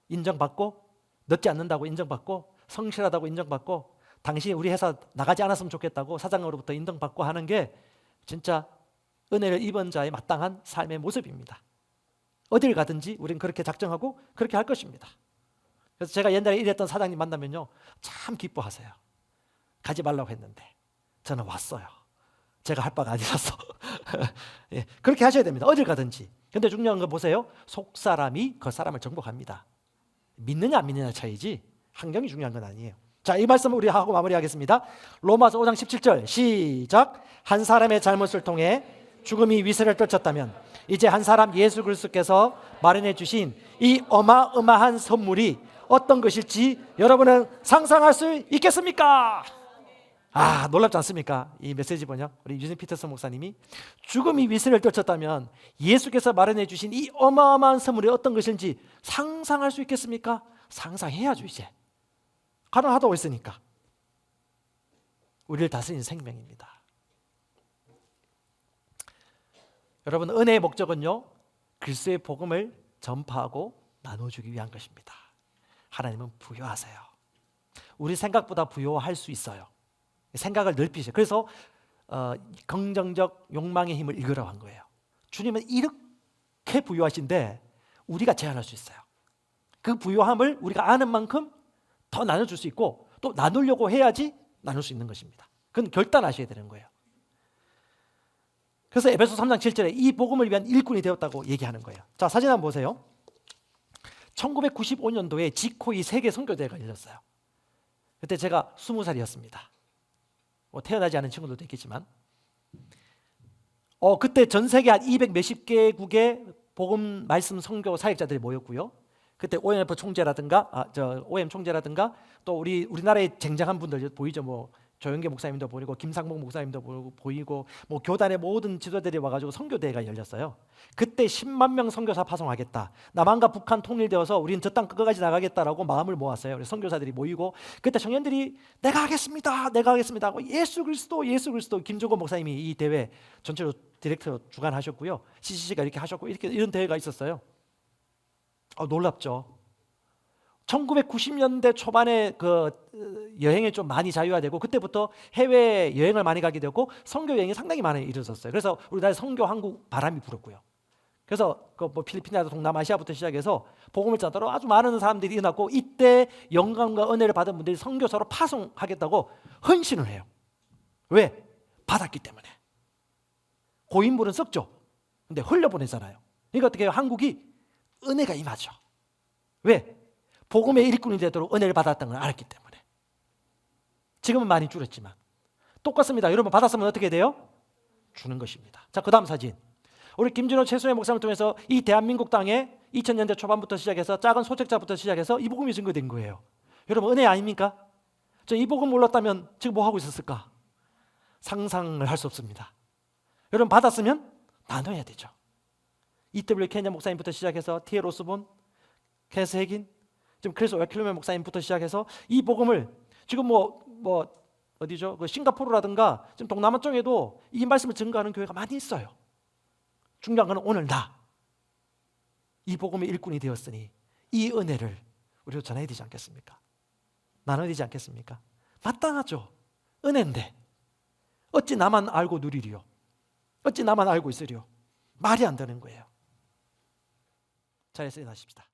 [SPEAKER 1] 인정받고 늦지 않는다고 인정받고 성실하다고 인정받고 당신이 우리 회사 나가지 않았으면 좋겠다고 사장으로부터 인정받고 하는 게 진짜 은혜를 입은 자의 마땅한 삶의 모습입니다. 어딜 가든지 우리는 그렇게 작정하고 그렇게 할 것입니다. 그래서 제가 옛날에 일했던 사장님 만나면요 참 기뻐하세요. 가지 말라고 했는데 저는 왔어요. 제가 할 바가 아니라서 예, 그렇게 하셔야 됩니다. 어딜 가든지. 근데 중요한 거 보세요. 속 사람이 겉사람을 정복합니다. 믿느냐 안 믿느냐 차이지 환경이 중요한 건 아니에요. 자, 이 말씀 우리 하고 마무리하겠습니다. 로마서 5장 17절 시작. 한 사람의 잘못을 통해 죽음이 위세를 떨쳤다면 이제 한 사람 예수 그리스도께서 마련해 주신 이 어마어마한 선물이 어떤 것일지 여러분은 상상할 수 있겠습니까? 아, 놀랍지 않습니까? 이 메시지 번역 우리 유진 피터슨 목사님이 죽음이 위세를 떨쳤다면 예수께서 마련해 주신 이 어마어마한 선물이 어떤 것인지 상상할 수 있겠습니까? 상상해야죠. 이제 가능하다고 했으니까. 우리를 다스리는 생명입니다. 여러분 은혜의 목적은요 그리스도의 복음을 전파하고 나눠주기 위한 것입니다. 하나님은 부요하세요. 우리 생각보다 부요할 수 있어요. 생각을 넓히세요. 그래서 긍정적 욕망의 힘을 이끌어 간 거예요. 주님은 이렇게 부요하신데 우리가 제한할 수 있어요. 그 부요함을 우리가 아는 만큼 더 나눠줄 수 있고 또 나누려고 해야지 나눌 수 있는 것입니다. 그건 결단하셔야 되는 거예요. 그래서 에베소 3장 7절에 이 복음을 위한 일꾼이 되었다고 얘기하는 거예요. 자, 사진 한번 보세요. 1995년도에 지코이 세계 선교대회가 열렸어요. 그때 제가 20살이었습니다. 태어나지 않은 친구들도 있겠지만 그때 전 세계 한 200 몇십 개국의 복음 말씀 선교 사역자들이 모였고요. 그때 OMF 총재라든가 OM 총재라든가 또 우리나라의 쟁쟁한 분들 보이죠. 뭐 조영계 목사님도 보이고 김상복 목사님도 보이고 뭐 교단의 모든 지도자들이 와가지고 선교대회가 열렸어요. 그때 10만 명 선교사 파송하겠다. 남한과 북한 통일되어서 우리는 저 땅 끝까지 나가겠다라고 마음을 모았어요. 그래서 선교사들이 모이고 그때 청년들이 내가 하겠습니다 하고 예수 그리스도 김종건 목사님이 이 대회 전체로 디렉터 주관하셨고요. CCC가 이렇게 하셨고 이런 대회가 있었어요. 놀랍죠. 1990년대 초반에 그 여행이 좀 많이 자유화되고 그때부터 해외 여행을 많이 가게 되었고 선교 여행이 상당히 많이 이루어졌어요. 그래서 우리나라에 선교 한국 바람이 불었고요. 그래서 뭐 필리핀이나 동남아시아부터 시작해서 복음을 전하러 아주 많은 사람들이 일어났고 이때 영감과 은혜를 받은 분들이 선교사로 파송하겠다고 헌신을 해요. 왜? 받았기 때문에. 고인물은 썩죠. 근데 흘려보내잖아요. 그러니까 어떻게 해요? 한국이 은혜가 임하죠. 왜? 복음의 일꾼이 되도록 은혜를 받았다는 걸 알았기 때문에. 지금은 많이 줄었지만 똑같습니다. 여러분 받았으면 어떻게 돼요? 주는 것입니다. 자, 그 다음 사진. 우리 김준호 최수의 목사님을 통해서 이 대한민국 땅에 2000년대 초반부터 시작해서 작은 소책자부터 시작해서 이 복음이 증거된 거예요. 여러분 은혜 아닙니까? 저 이 복음 몰랐다면 지금 뭐 하고 있었을까? 상상을 할 수 없습니다. 여러분 받았으면 나눠야 되죠. E.W. 케냐 목사님부터 시작해서 T.L. 오스본, 케스 해긴, 지금 크리스 웨클리맨 목사님부터 시작해서 이 복음을 지금 어디죠? 그 싱가포르라든가 지금 동남아 쪽에도 이 말씀을 증거하는 교회가 많이 있어요. 중요한 건 오늘 이 복음의 일꾼이 되었으니 이 은혜를 우리도 전해야 되지 않겠습니까? 나눠야 되지 않겠습니까? 마땅하죠. 은혜인데 어찌 나만 알고 누리리요? 어찌 나만 알고 있으리요? 말이 안 되는 거예요. 자리에서 일어나십시다.